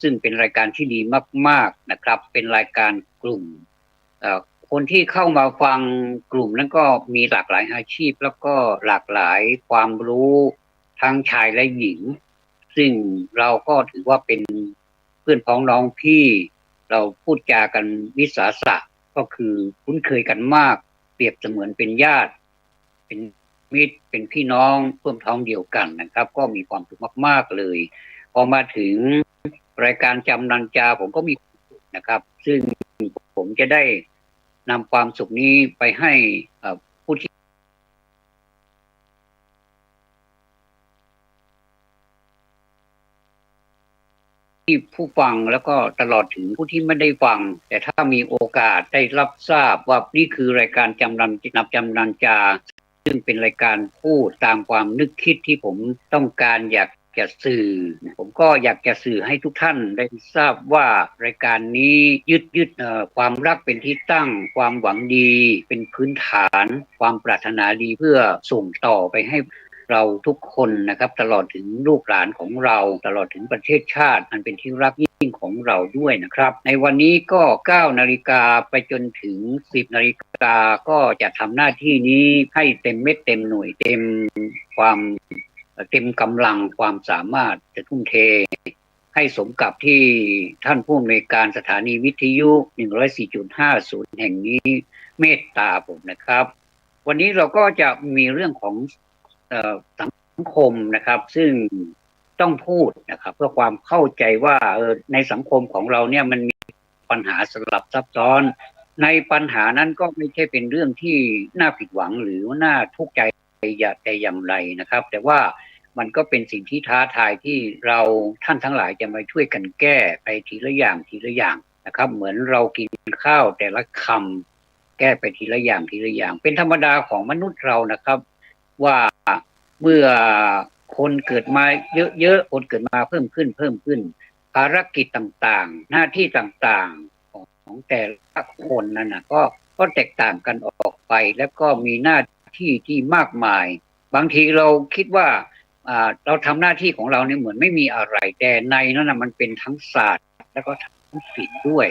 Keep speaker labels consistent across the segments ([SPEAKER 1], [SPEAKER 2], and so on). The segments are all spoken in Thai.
[SPEAKER 1] ซึ่งเป็นรายการที่ดีมากๆนะครับเป็นรายการกลุ่มเอ่อคนที่เข้ามาฟังกลุ่มนั้นก็มีหลากหลายอาชีพแล้วก็หลากหลายความรู้ทั้งชายและหญิงซึ่งเราก็ถือว่าเป็นเพื่อนพ้องน้องพี่เราพูดจากันวิสาสะก็คือคุ้นเคยกันมากเปรียบเสมือนเป็นญาติเป็นมิตรเป็นพี่น้องร่วมท้องเดียวกันนะครับก็มีความสุขมากๆเลยพอมาถึงรายการจำนันจาผมก็มีนะครับซึ่งผมจะได้นำความสุขนี้ไปให้ผู้ที่ผู้ฟังแล้วก็ตลอดถึงผู้ที่ไม่ได้ฟังแต่ถ้ามีโอกาสได้รับทราบว่านี่คือรายการจำนันจาซึ่งเป็นรายการพูดตามความนึกคิดที่ผมต้องการอยากจะสื่อผมก็อยากจะสื่อให้ทุกท่านได้ทราบว่ารายการนี้ยึดความรักเป็นที่ตั้งความหวังดีเป็นพื้นฐานความปรารถนาดีเพื่อส่งต่อไปให้เราทุกคนนะครับตลอดถึงลูกหลานของเราตลอดถึงประเทศชาติอันเป็นที่รักยิ่งของเราด้วยนะครับในวันนี้ก็9 นาฬิกาไปจนถึง10 นาฬิกาก็จะทำหน้าที่นี้ให้เต็มเม็ดเต็มหน่วยเต็มความเต็มกำลังความสามารถจะทุ่มเทให้สมกับที่ท่านผู้อำนวยการสถานีวิทยุ 104.50 แห่งนี้เมตตาผมนะครับวันนี้เราก็จะมีเรื่องของสังคมนะครับซึ่งต้องพูดนะครับเพื่อความเข้าใจว่าในสังคมของเราเนี่ยมันมีปัญหาสลับซับซ้อนในปัญหานั้นก็ไม่ใช่เป็นเรื่องที่น่าผิดหวังหรือว่าน่าทุกข์ใจแต่อย่างไรนะครับแต่ว่ามันก็เป็นสิ่งที่ท้าทายที่เราท่านทั้งหลายจะมาช่วยกันแก้ไปทีละอย่างทีละอย่างนะครับเหมือนเรากินข้าวแต่ละคำแก้ไปทีละอย่างทีละอย่างเป็นธรรมดาของมนุษย์เรานะครับว่าเมื่อคนเกิดมาเยอะๆคนเกิดมาเพิ่มขึ้นภารกิจต่างๆหน้าที่ต่างๆของแต่ละคนนั่นนะก็แตกต่างกันออกไปแล้วก็มีหน้าที่ที่มากมายบางทีเราคิดว่าเราทำหน้าที่ของเราเนี่ยเหมือนไม่มีอะไรแต่ในนั้นนะมันเป็นทั้งศาสตร์แล้วก็ทั้งศิลป์ด้วย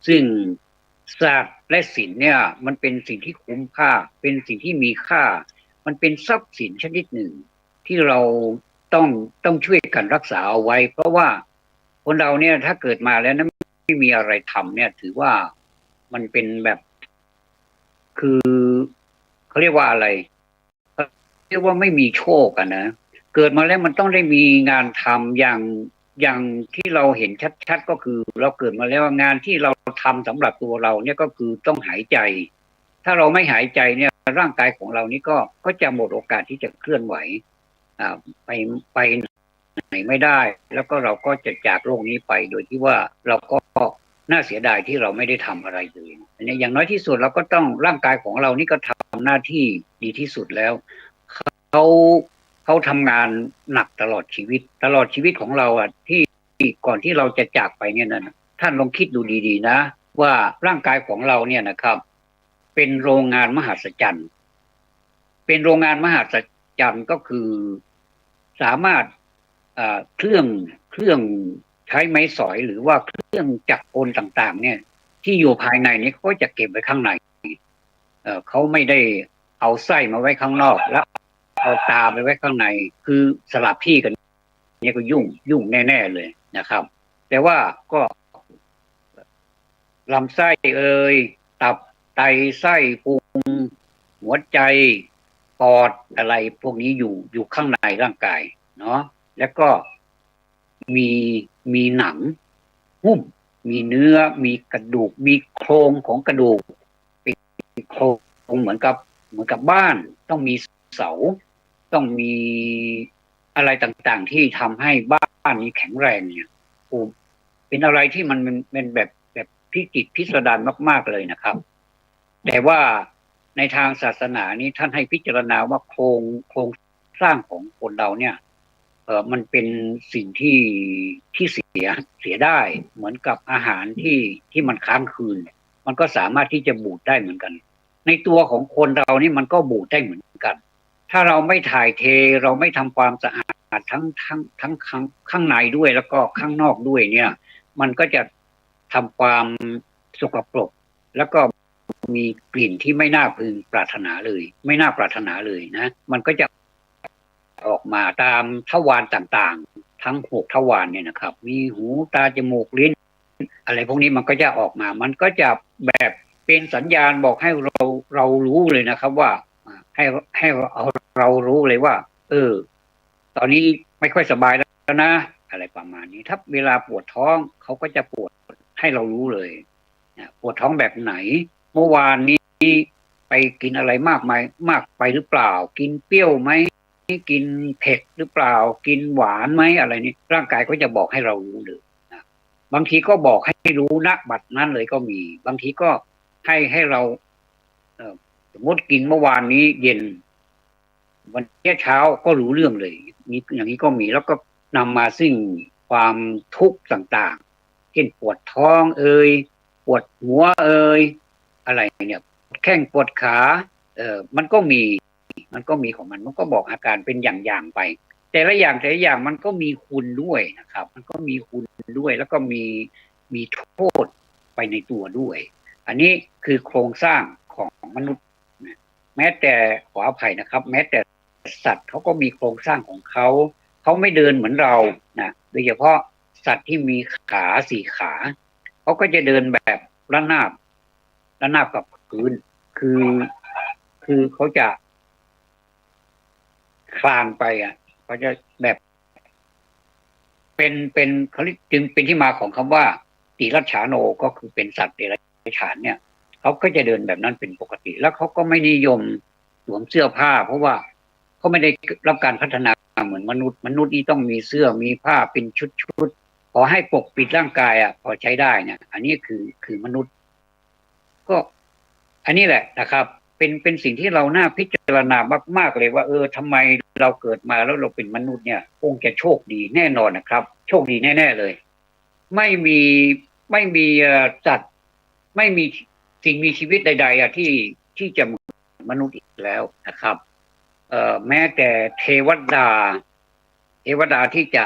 [SPEAKER 1] ซึ่งศาสตร์และศิลป์เนี่ยมันเป็นสิ่งที่คุ้มค่าเป็นสิ่งที่มีค่ามันเป็นทรัพย์สินชนิดหนึ่งที่เราต้องต้องช่วยกันรักษาเอาไว้เพราะว่าคนเราเนี่ยถ้าเกิดมาแล้วนะไม่มีอะไรทำเนี่ยถือว่ามันเป็นแบบคือเขาเรียกว่าอะไรเรียกว่าไม่มีโชคอะนะเกิดมาแล้วมันต้องได้มีงานทำอย่างที่เราเห็นชัดๆก็คือเราเกิดมาแล้วงานที่เราทำสำหรับตัวเราเนี่ยก็คือต้องหายใจถ้าเราไม่หายใจเนี่ยร่างกายของเรานี่ก็จะหมดโอกาสที่จะเคลื่อนไหวไปไปไหนไม่ได้แล้วก็เราก็จะจากโลกนี้ไปโดยที่ว่าเราก็น่าเสียดายที่เราไม่ได้ทำอะไรเลยอย่างน้อยที่สุดเราก็ต้องร่างกายของเรานี่ก็ทำหน้าที่ดีที่สุดแล้วเขาเขาทำงานหนักตลอดชีวิตของเราอ่ะที่ก่อนที่เราจะจากไปเนี่ยนะท่านลองคิดดูดีๆนะว่าร่างกายของเราเนี่ยนะครับเป็นโรงงานมหัศจรรย์เป็นโรงงานมหัศจรรย์ก็คือสามารถเครื่องใช้ไม้สอยหรือว่าเครื่องจักรกลต่างๆเนี่ยที่อยู่ภายในนี้เขาจะเก็บไว้ข้างในเขาไม่ได้เอาไส้มาไว้ข้างนอกแล้วเอาตาไปไว้ข้างในคือสลับที่กันเนี่ยก็ยุ่งแน่ๆเลยนะครับแต่ว่าก็ลำไส้ตับไตไส้พุงหัวใจปอดอะไรพวกนี้อยู่ข้างในร่างกายเนาะแล้วก็มีมีหนังหุ้มมีเนื้อมีกระดูกมีโครงของกระดูกเป็นโครงเหมือนกับบ้านต้องมีเสาต้องมีอะไรต่างๆที่ทำให้บ้านนี้แข็งแรงเนี่ยเป็นอะไรที่มันเป็นแบบพิจิตรพิสดารมากๆเลยนะครับแต่ว่าในทางศาสนานี้ท่านให้พิจารณาว่าโครงสร้างของคนเราเนี่ยมันเป็นสิ่งที่เสียได้เหมือนกับอาหารที่มันค้างคืนมันก็สามารถที่จะบูดได้เหมือนกันในตัวของคนเรานี่มันก็บูดได้เหมือนกันถ้ ถ้าเราไม่ถ่ายเทเราไม่ทำความสะอาดทั้งข้างในด้วยแล้วก็ข้างนอกด้วยเนี่ยมันก็จะทำความสกปรกแล้วก็มีกลิ่นที่ไม่น่าพึงปรารถนาเลยไม่น่าปรารถนาเลยนะมันก็จะออกมาตามทวารต่างๆทั้ง6ทวารเนี่ยนะครับมีหูตาจมูกลิ้นอะไรพวกนี้มันก็จะออกมามันก็จะแบบเป็นสัญญาณบอกให้เรารู้เลยนะครับว่าให้เรารู้เลยว่าตอนนี้ไม่ค่อยสบายแล้วนะอะไรประมาณนี้ถ้าเวลาปวดท้องเขาก็จะปวดให้เรารู้เลยปวดท้องแบบไหนเมื่อวานนี้ไปกินอะไรมากไปหรือเปล่ากินเปรี้ยวไหมกินเผ็ดหรือเปล่ากินหวานไหมอะไรนี่ร่างกายก็จะบอกให้เรารู้เลยนะบางทีก็บอกให้รู้ณบัดนั้นเลยก็มีบางทีก็ให้เราสมมติกินเมื่อวานนี้เย็นวันนี้เช้าก็รู้เรื่องเลยนี่อย่างนี้ก็มีแล้วก็นำมาซึ่งความทุกข์ต่างๆเช่นปวดท้องปวดหัวอะไรเนี่ยแข้งปวดขามันก็มีของมันก็บอกอาการเป็นอย่างๆไปแต่ละอย่างมันก็มีคุณด้วยนะครับมันก็มีคุณด้วยแล้วก็มีโทษไปในตัวด้วยอันนี้คือโครงสร้างของมนุษย์แม้แต่ขออภัยนะครับแม้แต่สัตว์เขาก็มีโครงสร้างของเขาไม่เดินเหมือนเรานะโดยเฉพาะสัตว์ที่มีขา4 ขาเขาก็จะเดินแบบระนาบกับพื้นคือเขาจะคลานไปเขาจะแบบเป็นเขาจึงเป็นที่มาของคำว่าติรัจฉาโนก็คือเป็นสัตว์เดรัจฉานเนี่ยเขาก็จะเดินแบบนั้นเป็นปกติแล้วเขาก็ไม่นิยมสวมเสื้อผ้าเพราะว่าเขาไม่ได้รับการพัฒนาเหมือนมนุษย์นี่ต้องมีเสื้อมีผ้าเป็นชุดขอให้ปกปิดร่างกายพอใช้ได้เนี่ยอันนี้คือมนุษย์ก็อันนี้แหละนะครับเป็นสิ่งที่เราน่าพิจารณามากๆเลยว่าทำไมเราเกิดมาแล้วเราเป็นมนุษย์เนี่ยคงจะโชคดีแน่นอนนะครับโชคดีแน่ๆเลยไม่มีสัตว์ไม่มีสิ่งมีชีวิตใดๆที่จะเหมือนมนุษย์อีกแล้วนะครับแม้แต่เทวดาที่จะ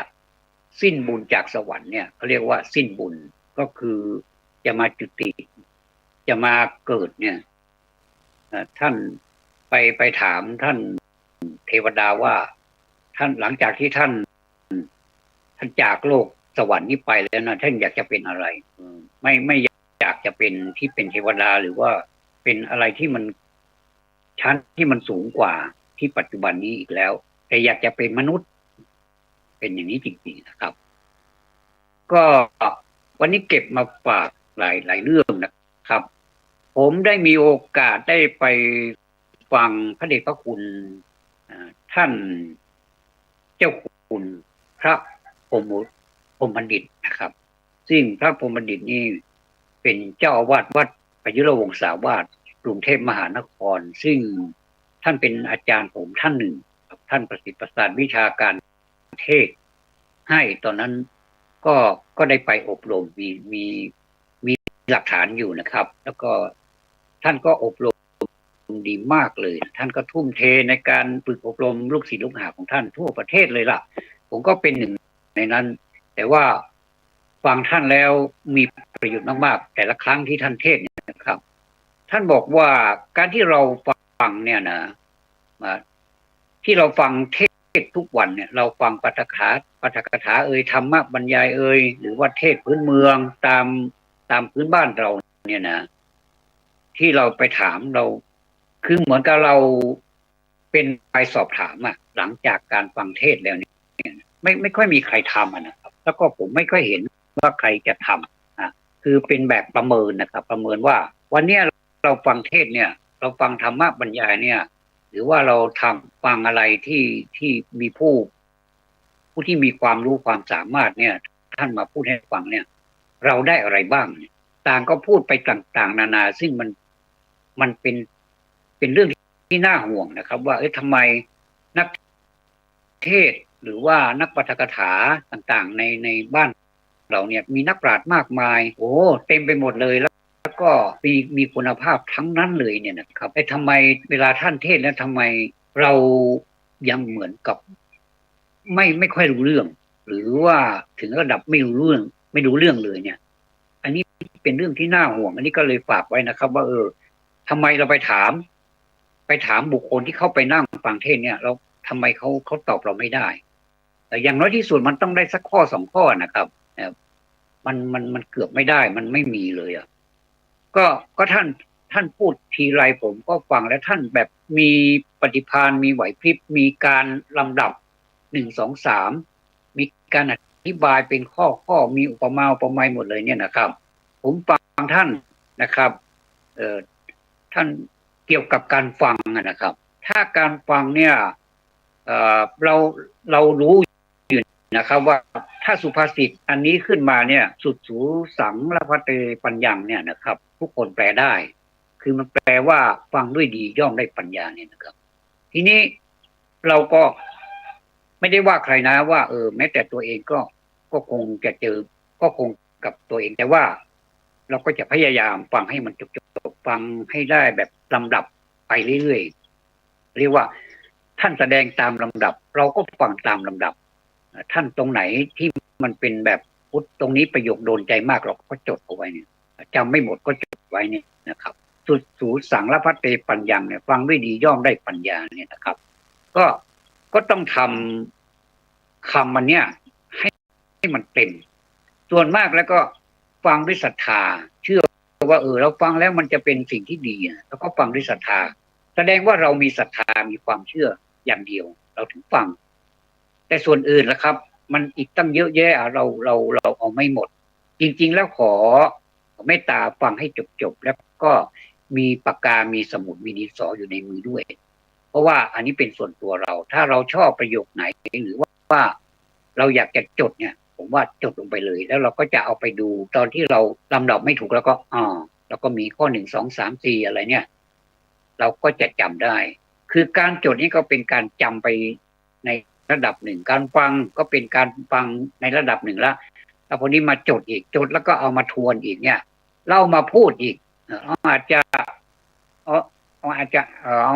[SPEAKER 1] สิ้นบุญจากสวรรค์เนี่ยเขาเรียกว่าสิ้นบุญก็คือจะมาจุติจะมาเกิดเนี่ยท่านไปถามท่านเทวดาว่าท่านหลังจากที่ท่านจากโลกสวรรค์นี้ไปแล้วนะท่านอยากจะเป็นอะไรไม่อยากจะเป็นที่เป็นเทวดาหรือว่าเป็นอะไรที่มันชั้นที่มันสูงกว่าที่ปัจจุบันนี้อีกแล้วแต่อยากจะเป็นมนุษย์เป็นอย่างนี้จริงๆนะครับก็วันนี้เก็บมาฝากหลายเรื่องนะครับผมได้มีโอกาสได้ไปฟังพระเดชพระคุณท่านเจ้าคุณพระพรหมบัณฑิตนะครับซึ่งพระพรหมบัณฑิตนี่เป็นเจ้าอาวาสวัดประยุรวงศาวาสกรุงเทพมหานครซึ่งท่านเป็นอาจารย์ผมท่านหนึ่งท่านประสิทธิ์ประสานวิชาการเทศให้ตอนนั้นก็ได้ไปอบรมมีหลักฐานอยู่นะครับแล้วก็ท่านก็อบรมดีมากเลยท่านก็ทุ่มเทในการฝึกอบรมลูกศิษย์ลูกหาของท่านทั่วประเทศเลยล่ะผมก็เป็นหนึ่งในนั้นแต่ว่าฟังท่านแล้วมีประโยชน์มากๆแต่ละครั้งที่ท่านเทศน์เนี่ยนะครับท่านบอกว่าการที่เราฟังเนี่ยนะที่เราฟังเทศทุกวันเนี่ยเราฟังปาฐกถาธรรมะบรรยายหรือว่าเทศพื้นเมืองตามพื้นบ้านเราเนี่ยนะที่เราไปถามเราคือเหมือนกับเราเป็นไปสอบถามหลังจากการฟังเทศแล้วเนี่ยไม่ค่อยมีใครทำนะครับแล้วก็ผมไม่ค่อยเห็นว่าใครจะทำคือเป็นแบบประเมินนะครับประเมินว่าวันนี้เราฟังเทศเนี่ยเราฟังธรรมะบรรยายเนี่ยหรือว่าเราฟังอะไรที่มีผู้ที่มีความรู้ความสามารถเนี่ยท่านมาพูดให้ฟังเนี่ยเราได้อะไรบ้างต่างก็พูดไปต่างๆนานาซึ่งมันเป็นเรื่องที่น่าห่วงนะครับว่าทำไมนักเทศหรือว่านักปาฐกถาต่างๆในบ้านเราเนี่ยมีนักปราชญ์มากมายเต็มไปหมดเลยแล้วก็มีคุณภาพทั้งนั้นเลยเนี่ยนะครับทำไมเวลาท่านเทศแล้วทำไม เรายังเหมือนกับไม่ค่อยรู้เรื่องหรือว่าถึงระดับไม่รู้เรื่องเลยเนี่ยอันนี้เป็นเรื่องที่น่าห่วงอันนี้ก็เลยฝากไว้นะครับว่าทำไมเราไปถามบุคคลที่เข้าไปนั่งฟังเทศเนี่ยเราทำไมเขาตอบเราไม่ได้แต่อย่างน้อยที่สุดมันต้องได้สักข้อสองข้อนะครับมันเกือบไม่ได้มันไม่มีเลยอ่ะก็ท่านพูดทีไรผมก็ฟังแล้วท่านแบบมีปฏิภาณมีไหวพริบมีการลำดับ1 2 3มีการอธิบายเป็นข้อมีอุปมาหมดเลยเนี่ยนะครับผมฟังท่านนะครับท่านเกี่ยวกับการฟังนะครับถ้าการฟังเนี่ยเรารู้อยู่นะครับว่าถ้าสุภาษิตอันนี้ขึ้นมาเนี่ยสุดสูสังละพะเตปัญญังเนี่ยนะครับทุกคนแปลได้คือมันแปลว่าฟังด้วยดีย่อมได้ปัญญาเนี่ยนะครับทีนี้เราก็ไม่ได้ว่าใครนะว่าแม้แต่ตัวเองก็คงจะเจอก็คงกับตัวเองแต่ว่าเราก็จะพยายามฟังให้มันจบฟังให้ได้แบบลำดับไปเรื่อยๆเรียกว่าท่านแสดงตามลำดับเราก็ฟังตามลำดับท่านตรงไหนที่มันเป็นแบบพุทธตรงนี้ประโยคโดนใจมากเราก็จดเอาไว้เนี่ยจำไม่หมดก็จดไว้เนี่ยนะครับสุดสูสังละพัตเตปัญญังเนี่ยฟังด้วยดีย่อมได้ปัญญาเนี่ยนะครับก็ต้องทำคำมันเนี่ยให้มันเต็มส่วนมากแล้วก็ฟังด้วยศรัทธาเชื่อว่าเราฟังแล้วมันจะเป็นสิ่งที่ดีแล้วก็ฟังด้วยศรัทธาแสดงว่าเรามีศรัทธามีความเชื่ออย่างเดียวเราถึงฟังแต่ส่วนอื่นล่ะครับมันอีกตั้งเยอะแยะเราเอาไม่หมดจริงๆแล้วขอเมตตาฟังให้จบแล้วก็มีปากกามีสมุดมีดินสออยู่ในมือด้วยเพราะว่าอันนี้เป็นส่วนตัวเราถ้าเราชอบประโยคไหนหรือว่าเราอยากจะจดเนี่ยผมว่าจดลงไปเลยแล้วเราก็จะเอาไปดูตอนที่เราลำดับไม่ถูกแล้วก็แล้วก็มีข้อ1 2 3 4อะไรเนี่ยเราก็จะจำได้คือการจดนี่ก็เป็นการจำไปในระดับหนึ่งการฟังก็เป็นการฟังในระดับหนึ่งแล้วแล้วพอนี้มาจดอีกจดแล้วก็เอามาทวนอีกเนี่ยเล่ามาพูดอีกอาจจะเอา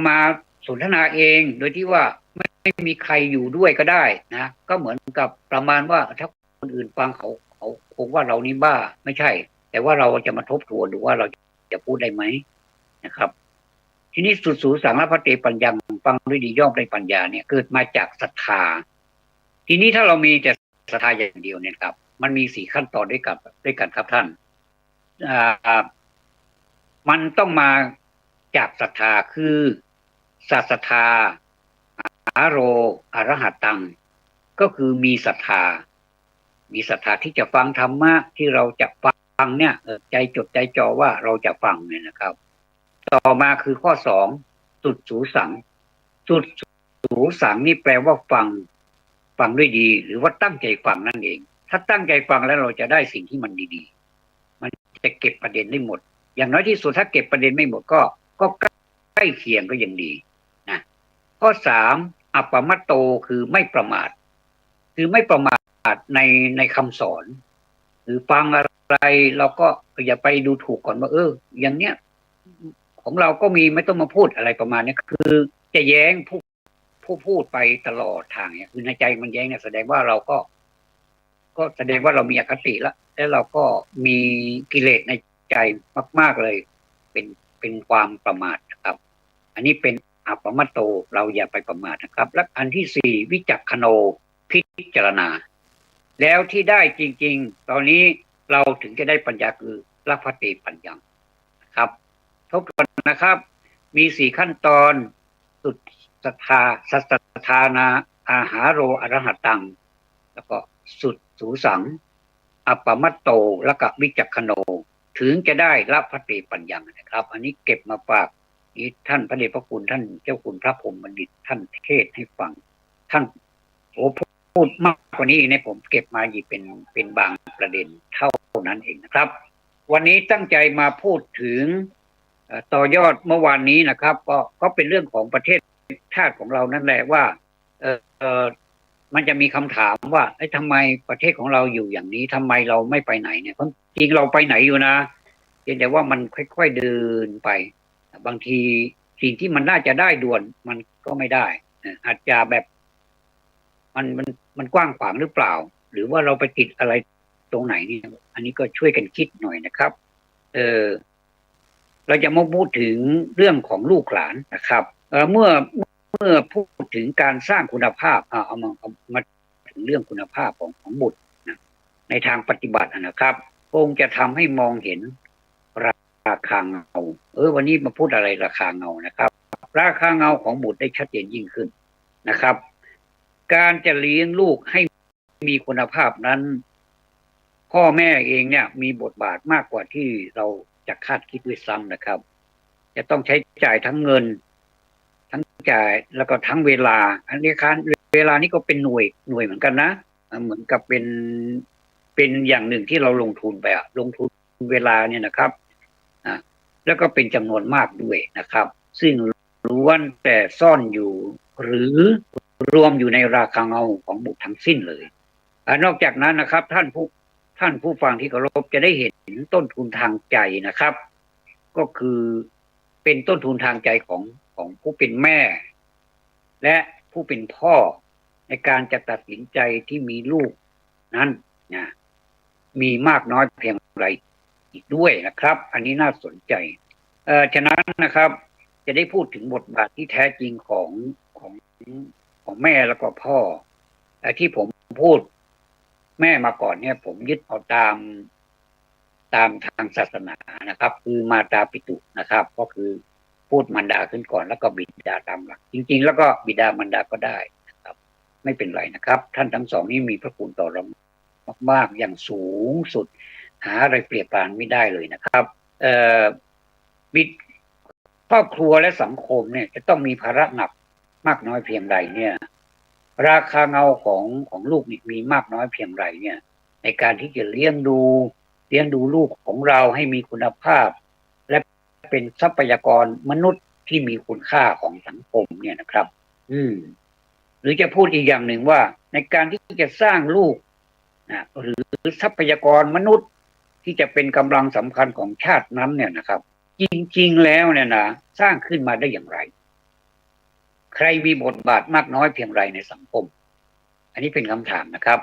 [SPEAKER 1] มาสนทนาเองโดยที่ว่าไม่มีใครอยู่ด้วยก็ได้นะก็เหมือนกับประมาณว่าถ้าคนอื่นฟังเขาคงว่าเรานี่บ้าไม่ใช่แต่ว่าเราจะมาทบทวนดูว่าเราจะพูดได้ไหมนะครับทีนี้สุดสูสังละพะเตปัญญังฟังด้วยดีย่อมได้ปัญญาเนี่ยเกิดมาจากศรัทธาทีนี้ถ้าเรามีแต่ศรัทธาอย่างเดียวเนี่ยครับมันมี4 ขั้นตอนด้วยกันครับท่านมันต้องมาจากศรัทธาคือสัสธาอาโรอรหัตตังก็คือมีศรัทธาที่จะฟังธรรมะที่เราจะฟังเนี่ยใจจดใจจ่อว่าเราจะฟังเนี่ยนะครับต่อมาคือข้อ2สุดสูสังสุดสูสังนี่แปลว่าฟังด้วยดีหรือว่าตั้งใจฟังนั่นเองถ้าตั้งใจฟังแล้วเราจะได้สิ่งที่มันดีๆมันจะเก็บประเด็นได้หมดอย่างน้อยที่สุดถ้าเก็บประเด็นไม่หมดก็ใกล้เคียงก็ยังดีนะข้อ3อัปปมัตโตคือไม่ประมาทคือไม่ประมาทในคำสอนหรือฟังอะไรเราก็อย่าไปดูถูกก่อนว่าอย่างเนี้ยของเราก็มีไม่ต้องมาพูดอะไรประมาณนี้คือจะแย้งผู้พูดไปตลอดทางเนี่ยคือในใจมันแย้งเนี่ยแสดงว่าเราก็แสดงว่าเรามีอคติแล้วเราก็มีกิเลสในใจมากๆเลยเป็นความประมาทนะครับอันนี้เป็นอัปปมัตโตเราอย่าไปประมาทนะครับและอันที่4วิจักขโนพิจารณาแล้วที่ได้จริงๆตอนนี้เราถึงจะได้ปัญญาคือละพะเตปัญญังครับทบทวนนะครับมี4 ขั้นตอนสุดศรัทธาสัสธานาอาหารโรอรหัตตังแล้วก็สุดสูสังอัปปมัตโตและกับวิจักขโนถึงจะได้ละพะเตปัญญังนะครับอันนี้เก็บมาฝากนี้ท่านพระเดชพระคุณท่านเจ้าคุณพระพรหมบัณฑิตท่านเทศให้ฟังท่านพูดมากกว่านี้ในผมเก็บมาหยิบเป็นบางประเด็นเท่านั้นเองนะครับวันนี้ตั้งใจมาพูดถึงต่อยอดเมื่อวานนี้นะครับก็เป็นเรื่องของประเทศชาติของเรานั่นแหละว่ามันจะมีคำถามว่าทำไมประเทศของเราอยู่อย่างนี้ทำไมเราไม่ไปไหนเนี่ยจริงเราไปไหนอยู่นะเพียงแต่ว่ามันค่อยๆเดินไปบางที สิ่งที่มันน่าจะได้ด่วนมันก็ไม่ได้อาจจะแบบมันกว้างขวางหรือเปล่า หรือว่าเราไปติดอะไรตรงไหนนี่อันนี้ก็ช่วยกันคิดหน่อยนะครับเออเราจะมาพูดถึงเรื่องของลูกหลานนะครับเมื่อพูดถึงการสร้างคุณภาพเอามาถึงเรื่องคุณภาพของบุตรนะในทางปฏิบัตินะครับคงจะทำให้มองเห็นราคาเงาวันนี้มาพูดอะไรราคาเงานะครับราคาเงาของบุตรได้ชัดเจนยิ่งขึ้นนะครับการจะเลี้ยงลูกให้มีคุณภาพนั้นพ่อแม่เองเนี่ยมีบทบาทมากกว่าที่เราจะคาดคิดด้วยซ้ำนะครับจะต้องใช้จ่ายทั้งเงินทั้งจ่ายแล้วก็ทั้งเวลาอันนี้ครับเวลานี้ก็เป็นหน่วยเหมือนกันนะเหมือนกับเป็นอย่างหนึ่งที่เราลงทุนไปลงทุนเวลาเนี่ยนะครับแล้วก็เป็นจำนวนมากด้วยนะครับซึ่งล้วนแต่ซ่อนอยู่หรือรวมอยู่ในราคาเงาของบุตรทั้งสิ้นเลยนอกจากนั้นนะครับท่านผู้ฟังที่เคารพจะได้เห็นต้นทุนทางใจนะครับก็คือเป็นต้นทุนทางใจของผู้เป็นแม่และผู้เป็นพ่อในการจะตัดสินใจที่มีลูกนั้นนะมีมากน้อยเพียงไรอีกด้วยนะครับอันนี้น่าสนใจฉะนั้นนะครับจะได้พูดถึงบทบาทที่แท้จริงของแม่แล้วก็พ่อที่ผมพูดแม่มาก่อนเนี่ยผมยึดเอาตามทางศาสนานะครับคือมาตาปิตุนะครับก็คือพูดมารดาขึ้นก่อนแล้วก็บิดาตามหลังจริงๆแล้วก็บิดามารดาก็ได้นะครับไม่เป็นไรนะครับท่านทั้งสองนี้มีพระคุณต่อเรามากๆอย่างสูงสุดหาอะไรเปรียบปรานไม่ได้เลยนะครับบิดครอบครัวและสังคมเนี่ยจะต้องมีภาระหนักมากน้อยเพียงใดเนี่ยราคาเงาของลูกนี่มีมากน้อยเพียงไรเนี่ยในการที่จะเลี้ยงดูลูกของเราให้มีคุณภาพและเป็นทรัพยากรมนุษย์ที่มีคุณค่าของสังคมเนี่ยนะครับหรือจะพูดอีกอย่างหนึ่งว่าในการที่จะสร้างลูกหรือทรัพยากรมนุษย์ที่จะเป็นกำลังสำคัญของชาตินั้นเนี่ยนะครับจริงๆแล้วเนี่ยนะสร้างขึ้นมาได้อย่างไรใครมีบทบาทมากน้อยเพียงไรในสังคมอันนี้เป็นคำถามนะครับ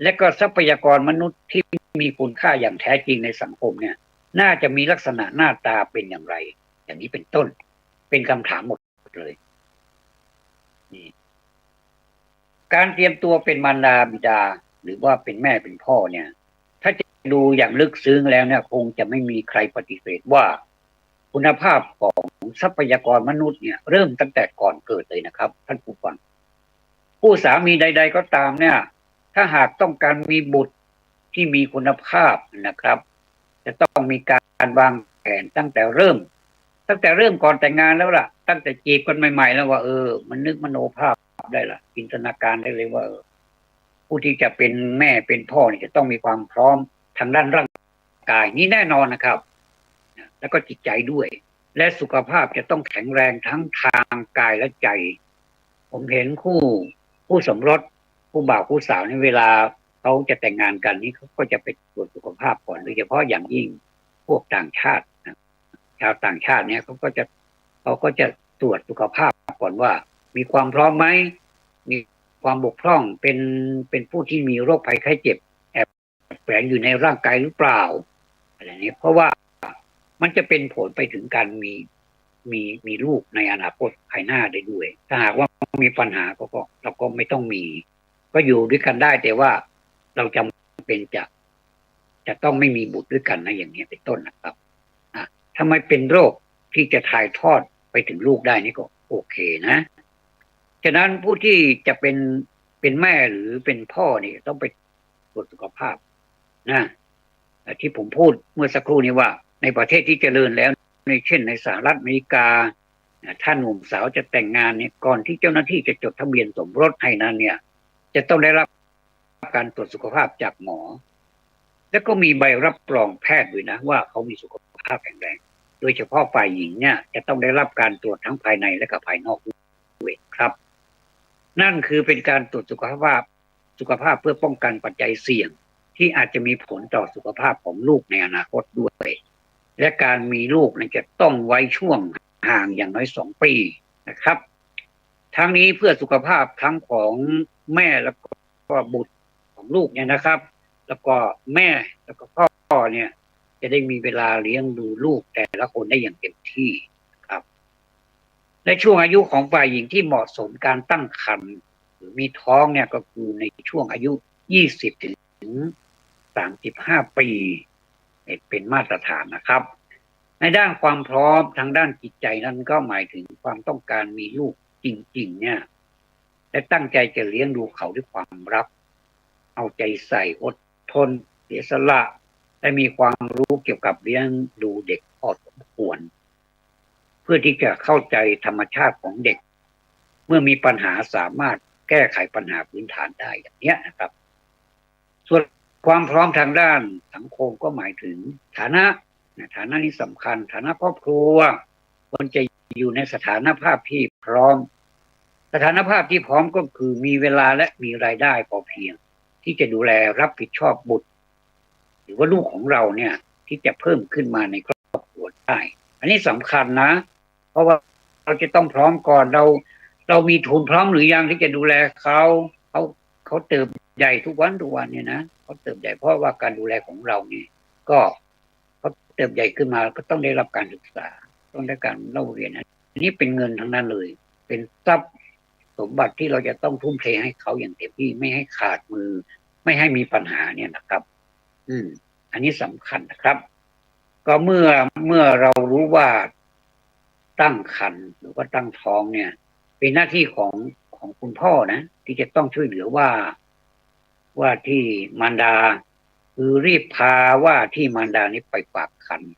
[SPEAKER 1] และก็ทรัพยากรมนุษย์ที่มีคุณค่าอย่างแท้จริงในสังคมเนี่ยน่าจะมีลักษณะหน้าตาเป็นอย่างไรอย่างนี้เป็นต้นเป็นคำถามหมดเลยนี่การเตรียมตัวเป็นมารดาบิดาหรือว่าเป็นแม่เป็นพ่อเนี่ยถ้าจะดูอย่างลึกซึ้งแล้วเนี่ยคงจะไม่มีใครปฏิเสธว่าคุณภาพของทรัพยากรมนุษย์เนี่ยเริ่มตั้งแต่ก่อนเกิดเลยนะครับท่านผู้ฟังผู้สามีใดๆก็ตามเนี่ยถ้าหากต้องการมีบุตรที่มีคุณภาพนะครับจะต้องมีการวางแผนตั้งแต่เริ่มก่อนแต่งงานแล้วล่ะตั้งแต่จีบกันใหม่ๆแล้วว่ามันนึกมโนภาพได้ล่ะจินตนาการได้เลยว่าผู้ที่จะเป็นแม่เป็นพ่อเนี่ยจะต้องมีความพร้อมทางด้านร่างกายนี่แน่นอนนะครับแล้วก็จิตใจด้วยและสุขภาพจะต้องแข็งแรงทั้งทางกายและใจผมเห็นคู่สมรสผู้บ่าวผู้สาวในเวลาเขาจะแต่งงานกันนี่เขาก็จะไปตรวจสุขภาพก่อนโดยเฉพาะอย่างยิ่งพวกต่างชาติชาวต่างชาติเนี่ยเขาก็จะตรวจสุขภาพก่อนว่ามีความพร้อมไหมมีความบกพร่องเป็นผู้ที่มีโรคภัยไข้เจ็บแอบแฝงอยู่ในร่างกายหรือเปล่าอะไรนี้เพราะว่ามันจะเป็นผลไปถึงการมีลูกในอนาคตภายหน้าได้ด้วยถ้าหากว่ามีปัญหาก็เราก็ไม่ต้องมีก็อยู่ด้วยกันได้แต่ว่าเราจำเป็นจะต้องไม่มีบุตรด้วยกันนะอย่างนี้เป็นต้นนะครับถ้าไม่เป็นโรคที่จะถ่ายทอดไปถึงลูกได้นี่ก็โอเคนะฉะนั้นผู้ที่จะเป็นแม่หรือเป็นพ่อนี่ต้องไปตรวจสุขภาพนะที่ผมพูดเมื่อสักครู่นี้ว่าในประเทศที่เจริญแล้วในเช่นในสหรัฐอเมริกาถ้าหนุ่มสาวจะแต่งงานเนี่ยก่อนที่เจ้าหน้าที่จะจดทะเบียนสมรสให้นั้นเนี่ยจะต้องได้รับการตรวจสุขภาพจากหมอแล้วก็มีใบรับรองแพทย์ด้วยนะว่าเขามีสุขภาพแข็งแรงโดยเฉพาะฝ่ายหญิงเนี่ยจะต้องได้รับการตรวจทั้งภายในและก็ภายนอกด้วยครับนั่นคือเป็นการตรวจสุขภาพเพื่อป้องกันปัจจัยเสี่ยงที่อาจจะมีผลต่อสุขภาพของลูกในอนาคตด้วยและการมีลูกนั้นจะต้องไว้ช่วง ห่างอย่างน้อย2 ปีนะครับทั้งนี้เพื่อสุขภาพทั้งของแม่แล้วก็บุตรของลูกเนี่ยนะครับแล้วก็แม่แล้วก็พ่อเนี่ยจะได้มีเวลาเลี้ยงดูลูกแต่ละคนได้อย่างเต็มที่ครับในช่วงอายุของฝ่ายหญิงที่เหมาะสมการตั้งครรภ์หรือมีท้องเนี่ยก็คือในช่วงอายุ20ถึง35 ปีเป็นมาตรฐานนะครับในด้านความพร้อมทางด้านจิตใจนั้นก็หมายถึงความต้องการมีลูกจริงๆเนี่ยและตั้งใจจะเลี้ยงดูเขาด้วยความรักเอาใจใส่อดทนเสียสละและมีความรู้เกี่ยวกับเลี้ยงดูเด็กพอสมควรเพื่อที่จะเข้าใจธรรมชาติของเด็กเมื่อมีปัญหาสามารถแก้ไขปัญหาพื้นฐานได้อย่างนี้นะครับส่วนความพร้อมทางด้านสังคมก็หมายถึงฐานะนี้สำคัญฐานะครอบครัวควรจะอยู่ในสถานภาพที่พร้อมสถานภาพที่พร้อมก็คือมีเวลาและมีรายได้พอเพียงที่จะดูแลรับผิดชอบบุตรหรือว่าลูกของเราเนี่ยที่จะเพิ่มขึ้นมาในครอบครัวได้อันนี้สำคัญนะเพราะว่าเราจะต้องพร้อมก่อนเรามีทุนพร้อมหรือยังที่จะดูแลเขาเติบใหญ่ทุกวันเนี่ยนะเขาเติบใหญ่เพราะว่าการดูแลของเราเนี่ยก็เขาเติบใหญ่ขึ้นมาก็ต้องได้รับการศึกษาต้องได้การเล่าเรียนอันนี้เป็นเงินทั้งนั้นเลยเป็นทรัพย์สมบัติที่เราจะต้องทุ่มเทให้เขาอย่างเต็มที่ไม่ให้ขาดมือไม่ให้มีปัญหาเนี่ยนะครับอันนี้สำคัญนะครับก็เมื่อเรารู้ว่าตั้งครรภ์หรือว่าตั้งท้องเนี่ยเป็นหน้าที่ของคุณพ่อนะที่จะต้องช่วยเหลือว่าที่มารดาคือรีบพาว่าที่มารดานี้ไปฝากครรภ์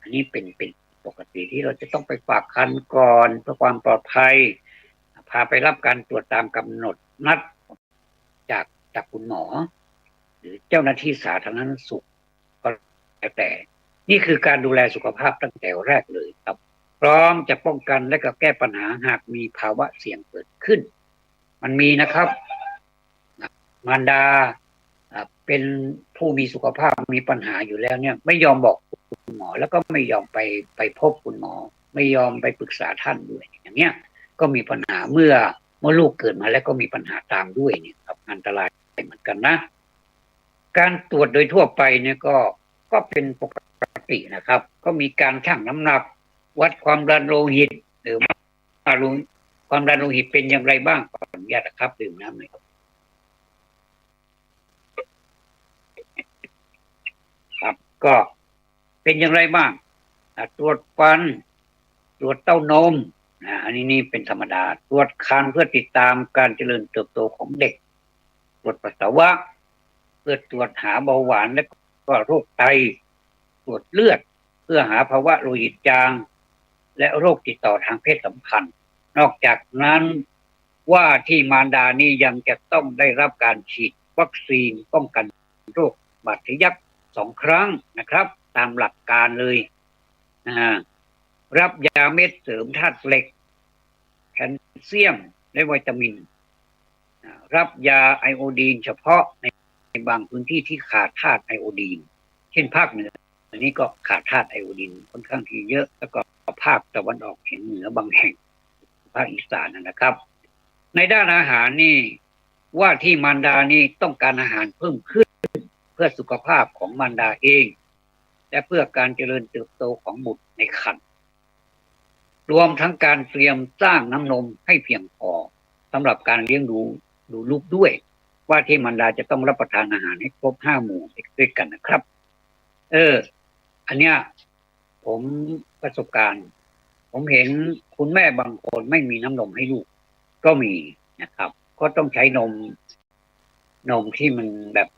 [SPEAKER 1] อันนี้เป็นปกติที่เราจะต้องไปฝากครรภ์ก่อนเพื่อความปลอดภัยพาไปรับการตรวจตามกำหนดนัดจากคุณหมอหรือเจ้าหน้าที่สาธารณสุขก็แล้วแต่นี่คือการดูแลสุขภาพตั้งแต่แรกเลยครับพร้อมจะป้องกันและก็แก้ปัญหาหากมีภาวะเสี่ยงเกิดขึ้นมันมีนะครับมารดาเป็นผู้มีสุขภาพมีปัญหาอยู่แล้วเนี่ยไม่ยอมบอกคุณหมอแล้วก็ไม่ยอมไปพบคุณหมอไม่ยอมไปปรึกษาท่านด้วยอย่างเนี้ยก็มีปัญหาเมื่อลูกเกิดมาแล้วก็มีปัญหาตามด้วยเนี่ยครับอันตรายเหมือนกันนะการตรวจโดยทั่วไปเนี่ยก็เป็นปกตินะครับก็มีการชั่งน้ำหนักวัดความดันโลหิตหรือความดันโลหิตเป็นอย่างไรบ้างขออนุญาตนะครับดื่มน้ำหน่อยครับก็เป็นอย่างไรบ้างตรวจฟันตรวจเต้านมอันนี้เป็นธรรมดาตรวจครรภ์เพื่อติดตามการเจริญเติบโตของเด็กตรวจปัสสาวะเพื่อตรวจหาเบาหวานและก็โรคไตตรวจเลือดเพื่อหาภาวะโลหิตจางและโรคติดต่อทางเพศสัมพันธ์นอกจากนั้นว่าที่มารดานี่ยังจะต้องได้รับการฉีดวัคซีนป้องกันโรคบาดทะยัก2 ครั้งนะครับตามหลักการเลยรับยาเม็ดเสริมธาตุเหล็กแคลเซียมและวิตามินรับยาไอโอดีนเฉพาะในบางพื้นที่ที่ขาดธาตุไอโอดีนเช่นภาคเหนืออันนี้ก็ขาดธาตุไอโอดีนค่อนข้างที่เยอะแล้วก็ภาคตะวันออกเฉียงเหนือบางแห่งภาคอีสานนะครับในด้านอาหารนี่ว่าที่มารดานี่ต้องการอาหารเพิ่มขึ้นเพื่อสุขภาพของมารดาเองและเพื่อการเจริญเติบโตของบุตรในครรภ์รวมทั้งการเตรียมสร้างน้ำนมให้เพียงพอสำหรับการเลี้ยงดูลูกด้วยว่าที่มารดาจะต้องรับประทานอาหารให้ครบ5 หมู่ด้วยกันนะครับอันเนี้ยผมประสบการณ์ผมเห็นคุณแม่บางคนไม่มีน้ำนมให้ลูกก็มีนะครับก็ต้องใช้นมที่มันแบบ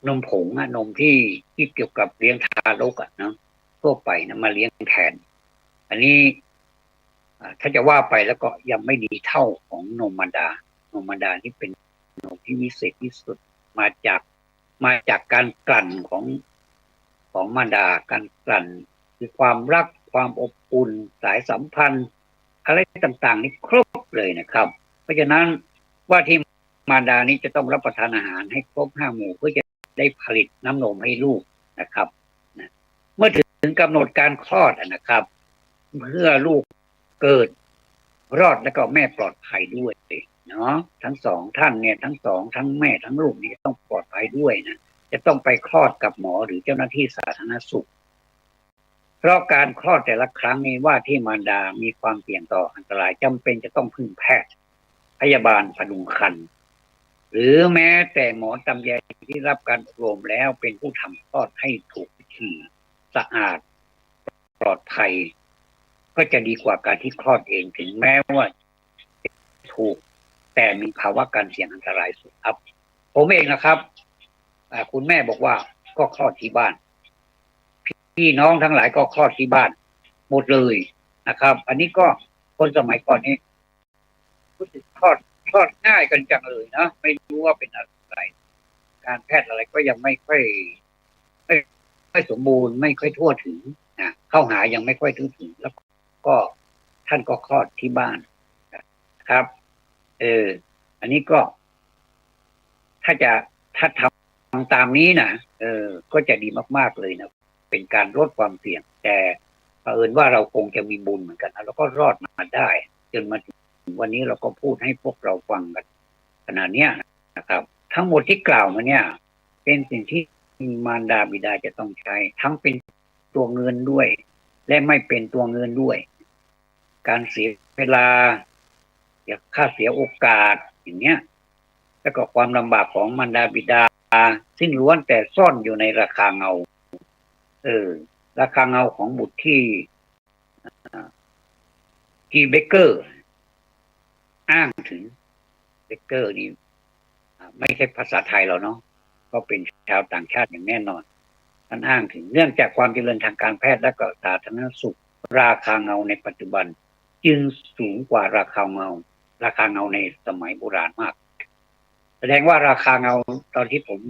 [SPEAKER 1] นมผงนมที่เกี่ยวกับเลี้ยงทารกนะทั่วไปนะมาเลี้ยงแทนอันนี้ถ้าจะว่าไปแล้วก็ยังไม่ดีเท่าของนมมารดาที่เป็นนมที่วิเศษที่สุดมาจากการกลั่นของมารดาการกลั่นคือความรักความอบอุ่นสายสัมพันธ์อะไรต่างๆนี่ครบเลยนะครับเพราะฉะนั้นว่าที่มารดานี้จะต้องรับประทานอาหารให้ครบ5 หมู่เพื่อจะได้ผลิตน้ำนมให้ลูกนะครับเมื่อถึงกำหนดการคลอดนะครับเพื่อลูก เกิดรอดแล้วก็แม่ปลอดภัยด้วยเนาะทั้งสองท่านเนี่ยทั้งแม่ทั้งลูกนี่ต้องปลอดภัยด้วยนะจะต้องไปคลอดกับหมอหรือเจ้าหน้าที่สาธารณสุขเพราะการคลอดแต่ละครั้งนี้ว่าที่มารดามีความเสี่ยงต่ออันตรายจำเป็นจะต้องพึ่งแพทย์พยาบาลพดุงครรภ์หรือแม้แต่หมอตำแยที่รับการอบรมแล้วเป็นผู้ทำคลอดให้ถูกวิธีสะอาดปลอดภัยก็จะดีกว่าการที่คลอดเองถึงแม้ว่าถูกแต่มีภาวะการเสี่ยงอันตรายสูงครับผมเองนะครับคุณแม่บอกว่าก็คลอดที่บ้านพี่น้องทั้งหลายก็คลอดที่บ้านหมดเลยนะครับอันนี้ก็คนสมัยก่อนนี้รู้สึกคลอดง่ายกันจังเลยนะไม่รู้ว่าเป็นอะไรการแพทย์อะไรก็ยังไม่สมบูรณ์ไม่ค่อยทั่วถึงนะเข้าหายังไม่ค่อยถึงแล้วก็ท่านก็คลอดที่บ้านครับอันนี้ก็ถ้าทำตามนี้นะก็จะดีมากๆเลยนะเป็นการลดความเสี่ยงแต่เผอิญว่าเราคงจะมีบุญเหมือนกันนะแล้วก็รอดมาได้จนมาถึงวันนี้เราก็พูดให้พวกเราฟังกันขนาดนี้นะครับทั้งหมดที่กล่าวมาเนี่ยเป็นสิ่งที่มารดาบิดาจะต้องใช้ทั้งเป็นตัวเงินด้วยและไม่เป็นตัวเงินด้วยการเสียเวลาค่าเสียโอกาสอย่างเนี้ยแล้วก็ความลำบากของมารดาบิดาซึ่งล้วนแต่ซ่อนอยู่ในราคาเงาราคาเงาของบุตรที่เบเกอร์อ้างถึงเบเกอร์นี่ไม่ใช่ภาษาไทยเราเนาะก็เป็นชาวต่างชาติอย่างแน่นอนท่านอ้างถึงเนื่องจากความเจริญทางการแพทย์และก็สาธารณสุขราคาเงาในปัจจุบันจึงสูงกว่าราคาเงาในสมัยโบราณมากแสดงว่าราคาเงาตอนที่ผม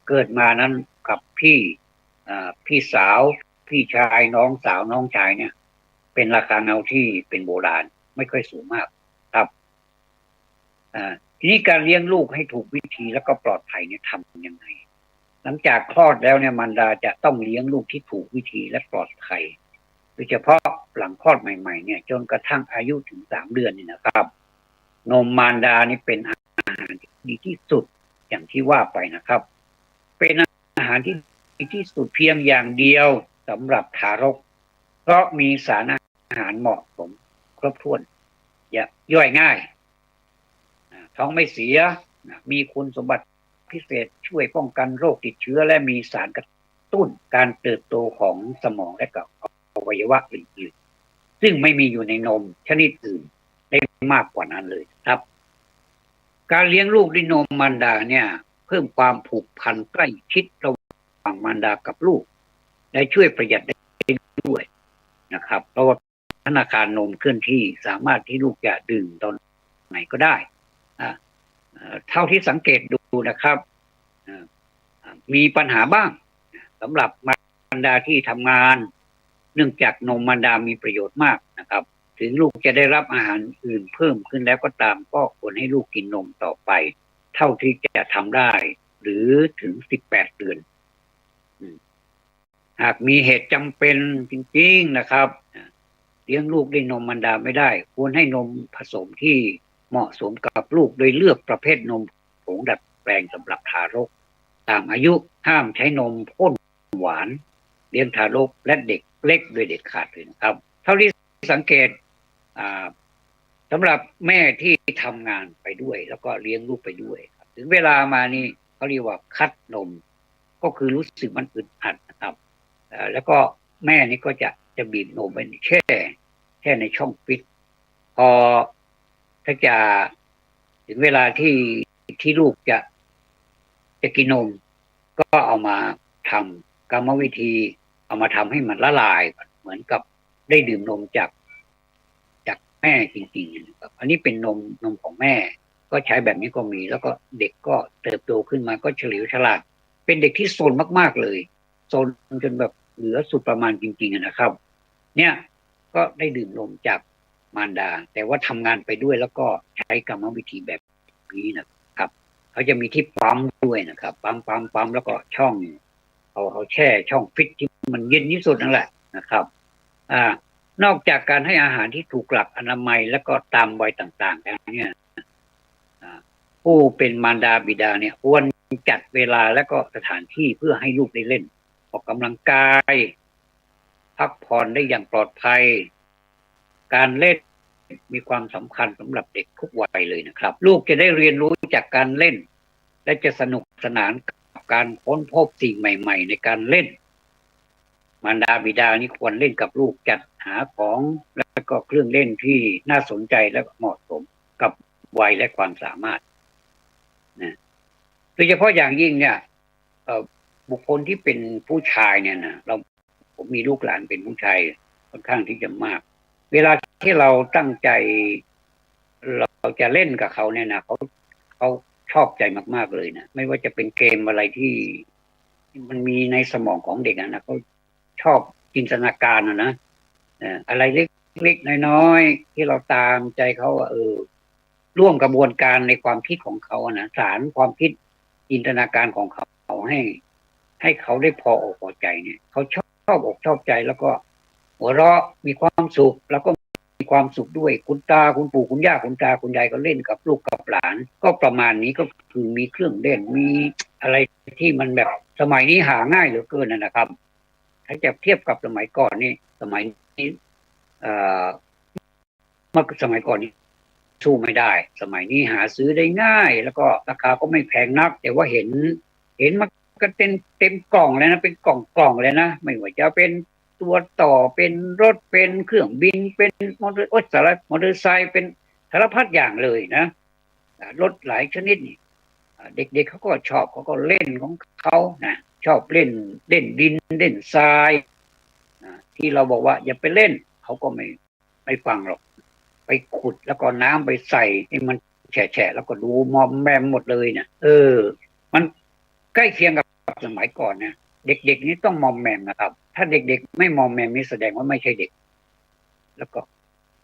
[SPEAKER 1] เกิดมานั้นกับพี่สาวพี่ชายน้องสาวน้องชายเนี่ยเป็นราคาเงาที่เป็นโบราณไม่ค่อยสูงมากครับทีนี้การเลี้ยงลูกให้ถูกวิธีแล้วก็ปลอดภัยเนี่ยทำยังไงหลังจากคลอดแล้วเนี่ยมารดาจะต้องเลี้ยงลูกที่ถูกวิธีและปลอดภัยโดยเฉพาะหลังคลอดใหม่ๆเนี่ยจนกระทั่งอายุถึง3 เดือนนี่นะครับนมมารดานี่เป็นอาหารที่ดีที่สุดอย่างที่ว่าไปนะครับเป็นอาหารที่ดีที่สุดเพียงอย่างเดียวสำหรับทารกเพราะมีสารอาหารเหมาะสมครบถ้วนย่อยง่ายท้องไม่เสียมีคุณสมบัติพิเศษช่วยป้องกันโรคติดเชื้อและมีสารกระตุ้นการเติบโตของสมองและกับอวัยวะอื่นๆซึ่งไม่มีอยู่ในนมชนิดอื่นได้มากกว่านั้นเลยครับการเลี้ยงลูกด้วยนมมารดาเนี่ยเพิ่มความผูกพันใกล้ชิดระหว่างมารดากับลูกและช่วยประหยัดได้ด้วยนะครับเพราะว่าธนาคารนมเคลื่อนที่สามารถที่ลูกจะดื่มตอนไหนก็ได้เท่าที่สังเกตดูนะครับมีปัญหาบ้างสำหรับมารดาที่ทำงานเนื่องจากนมมารดามีประโยชน์มากนะครับถึงลูกจะได้รับอาหารอื่นเพิ่มขึ้นแล้วก็ตามก็ควรให้ลูกกินนมต่อไปเท่าที่จะทำได้หรือถึง18 เดือนหากมีเหตุจำเป็นจริงๆนะครับเลี้ยงลูกด้วยนมมารดาไม่ได้ควรให้นมผสมที่เหมาะสมกับลูกโดยเลือกประเภทนมผงดัดแปลงสำหรับทารกตามอายุห้ามใช้นมข้นหวานเลี้ยงทารกและเด็กเล็กโดยเด็ดขาดเลยนะครับเท่าที่สังเกตสำหรับแม่ที่ทำงานไปด้วยแล้วก็เลี้ยงลูกไปด้วยถึงเวลามานี่เขาเรียกว่าคัดนมก็คือรู้สึกมันอึดอัดนะครับแล้วก็แม่นี่ก็จะบีบนมไปแช่ในช่องฟิตพอถ้าจะถึงเวลาที่ลูกจะกินนมก็เอามาทำกรรมวิธีเอามาทำให้มันละลายเหมือนกับได้ดื่มนมจากแม่จริงๆนะครับอันนี้เป็นนมของแม่ก็ใช้แบบนี้ก็มีแล้วก็เด็กก็เติบโตขึ้นมาก็เฉลียวฉลาดเป็นเด็กที่โซนมากๆเลยโซนจนแบบเหลือสุดประมาณจริงๆนะครับเนี่ยก็ได้ดื่มนมจากมารดาแต่ว่าทำงานไปด้วยแล้วก็ใช้กรรมวิธีแบบนี้นะครับเขาจะมีที่ปั๊มด้วยนะครับปั๊มแล้วก็ช่องเอาแช่ช่องฟิตที่มันเย็นที่สุดนั่นแหละนะครับ นอกจากการให้อาหารที่ถูกหลักอนามัยแล้วก็ตามวัยต่างๆแล้วเนี่ยผู้เป็นมารดาบิดาเนี่ยควรจัดเวลาและก็สถานที่เพื่อให้ลูกได้เล่นออกกำลังกายพักผ่อนได้อย่างปลอดภัยการเล่นมีความสำคัญสำหรับเด็กทุกวัยเลยนะครับลูกจะได้เรียนรู้จากการเล่นและจะสนุกสนานกับการค้นพบสิ่งใหม่ๆในการเล่นมารดาบิดานี่ควรเล่นกับลูกจัดหาของและก็เครื่องเล่นที่น่าสนใจและเหมาะสมกับวัยและความสามารถนะโดยเฉพาะอย่างยิ่งเนี่ยบุคคลที่เป็นผู้ชายเนี่ยนะผมมีลูกหลานเป็นผู้ชายค่อนข้างที่จะมากเวลาที่เราตั้งใจเราจะเล่นกับเขาเนี่ยนะเขาชอบใจมากๆเลยนะไม่ว่าจะเป็นเกมอะไรที่มันมีในสมองของเด็กนะเขาชอบจินตนาการนะอะไรเล็กๆน้อยๆที่เราตามใจเขาร่วมกระบวนการในความคิดของเขานะสารความคิดจินตนาการของเขาให้เขาได้พออกพอใจเนี่ยเขาชอบอกชอบใจแล้วก็หัวเราะมีความสุขแล้วก็มีความสุขด้วยคุณตาคุณปู่คุณย่าคุณตาคุณยายก็เล่นกับลูกกับหลานก็ประมาณนี้ก็คือมีเครื่องเล่นมีอะไรที่มันแบบสมัยนี้หาง่ายเหลือเกินนะครับถ้าจะเทียบกับสมัยก่อนนี่สมัยนี้เมื่อสมัยก่อนนี้สู้ไม่ได้สมัยนี้หาซื้อได้ง่ายแล้วก็ราคาก็ไม่แพงนักแต่ว่าเห็นมันก็เต็มกล่องเลยนะเป็นกล่องเลยนะไม่ว่าจะเป็นตัวต่อเป็นรถเป็นเครื่องบินเป็นมอเตอร์ไซค์เป็นสารพัดอย่างเลยนะรถหลายชนิดนี่เด็กๆเขาก็ชอบเขาก็เล่นของเขานะชอบเล่นดินเล่นทรายที่เราบอกว่าอย่าไปเล่นเขาก็ไม่ฟังหรอกไปขุดแล้วก็น้ำไปใส่ให้มันแฉะแล้วก็ดูมอมแมมหมดเลยเนี่ยมันใกล้เคียงกับสมัยก่อนนะเด็กๆนี่ต้องมอมแมมนะครับถ้าเด็กๆไม่มอมแมมนี่แสดงว่าไม่ใช่เด็กแล้วก็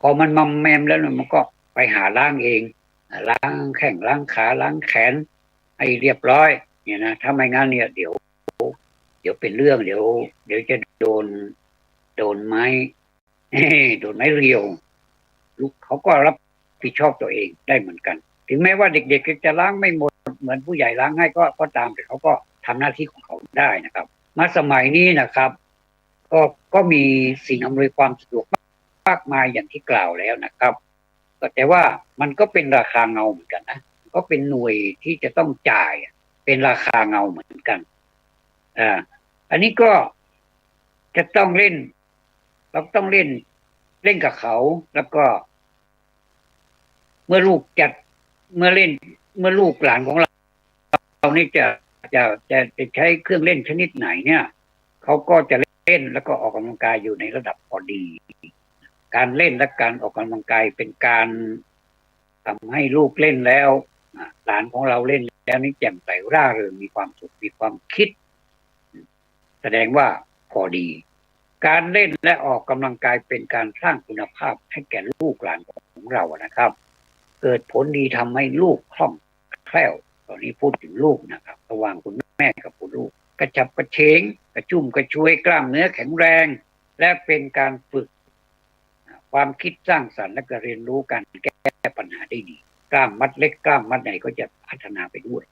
[SPEAKER 1] พอมันมอมแมมแล้วมันก็ไปหาล้างเองล้างแข้งล้างขาล้างแขนให้เรียบร้อยเนี่ยนะถ้าไม่งั้นเนี่ยเดี๋ยวเป็นเรื่องเดี๋ยวจะโดนไม้โดนไม้เรียวลูกเขาก็รับผิดชอบตัวเองได้เหมือนกันถึงแม้ว่าเด็กๆจะล้างไม่หมดเหมือนผู้ใหญ่ล้างให้ก็ตามแต่เขาก็ทำหน้าที่ของเขาได้นะครับมาสมัยนี้นะครับก็มีสิ่งอำนวยความสะดวกมากมายอย่างที่กล่าวแล้วนะครับแต่ว่ามันก็เป็นราคาเงาเหมือนกันนะก็เป็นหน่วยที่จะต้องจ่ายเป็นราคาเงาเหมือนกันอันนี้ก็จะต้องเล่นเราต้องเล่นกับเขาแล้วก็เมื่อลูกจัดเมื่อเล่นเมื่อลูกหลานของเรานี่จะใช้เครื่องเล่นชนิดไหนเนี่ยเขาก็จะเล่นแล้วก็ออกกำลังกายอยู่ในระดับพอดีการเล่นและการออกกำลังกายเป็นการทำให้ลูกเล่นแล้วหลานของเราเล่นแล้วนี่แจ่มใสร่าเริงมีความสุขมีความคิดแสดงว่าพอดีการเล่นและออกกำลังกายเป็นการสร้างคุณภาพให้แก่ลูกหลานของเรานะครับเกิดผลดีทำให้ลูกคล่องแคล่วตอนนี้พูดถึงลูกนะครับระหว่างคุณแม่กับคุณลูกกระฉับกระเฉงกระชุ่มกระชวยกล้ามเนื้อแข็งแรงและเป็นการฝึกความคิดสร้างสรรค์และก็เรียนรู้การแก้ปัญหาได้ดีกล้ามมัดเล็กกล้ามมัดใหญ่ก็จะพัฒนาไปด้วย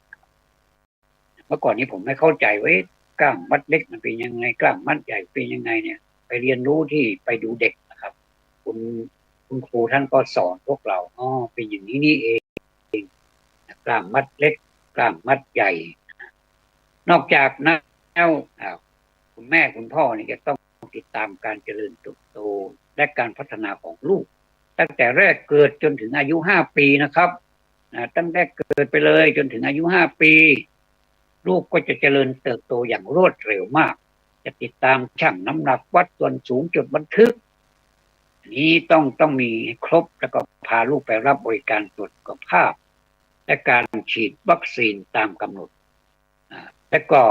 [SPEAKER 1] เมื่อก่อนนี้ผมไม่เข้าใจว่ากล้ามมัดเล็กมันเป็นยังไงกล้ามมัดใหญ่เป็นยังไงเนี่ยไปเรียนรู้ที่ไปดูเด็กนะครับคุณครูท่านก็สอนพวกเราเป็นอย่างนี้นี่เองกล้ามมัดเล็กกล้ามมัดใหญ่นอกจากนั้นแล้วคุณแม่คุณพ่อนี่จะต้องติดตามการเจริญเติบโตและการพัฒนาของลูกตั้งแต่แรกเกิดจนถึงอายุ5 ปีนะครับตั้งแต่เกิดไปเลยจนถึงอายุ5 ปีลูกก็จะเจริญเติบโตอย่างรวดเร็วมากจะติดตามชั่งน้ำหนักวัดส่วนสูงจดบันทึกนี้ต้องมีครบแล้วก็พาลูกไปรับบริการตรวจสุขภาพและการฉีดวัคซีนตามกำหนดและก็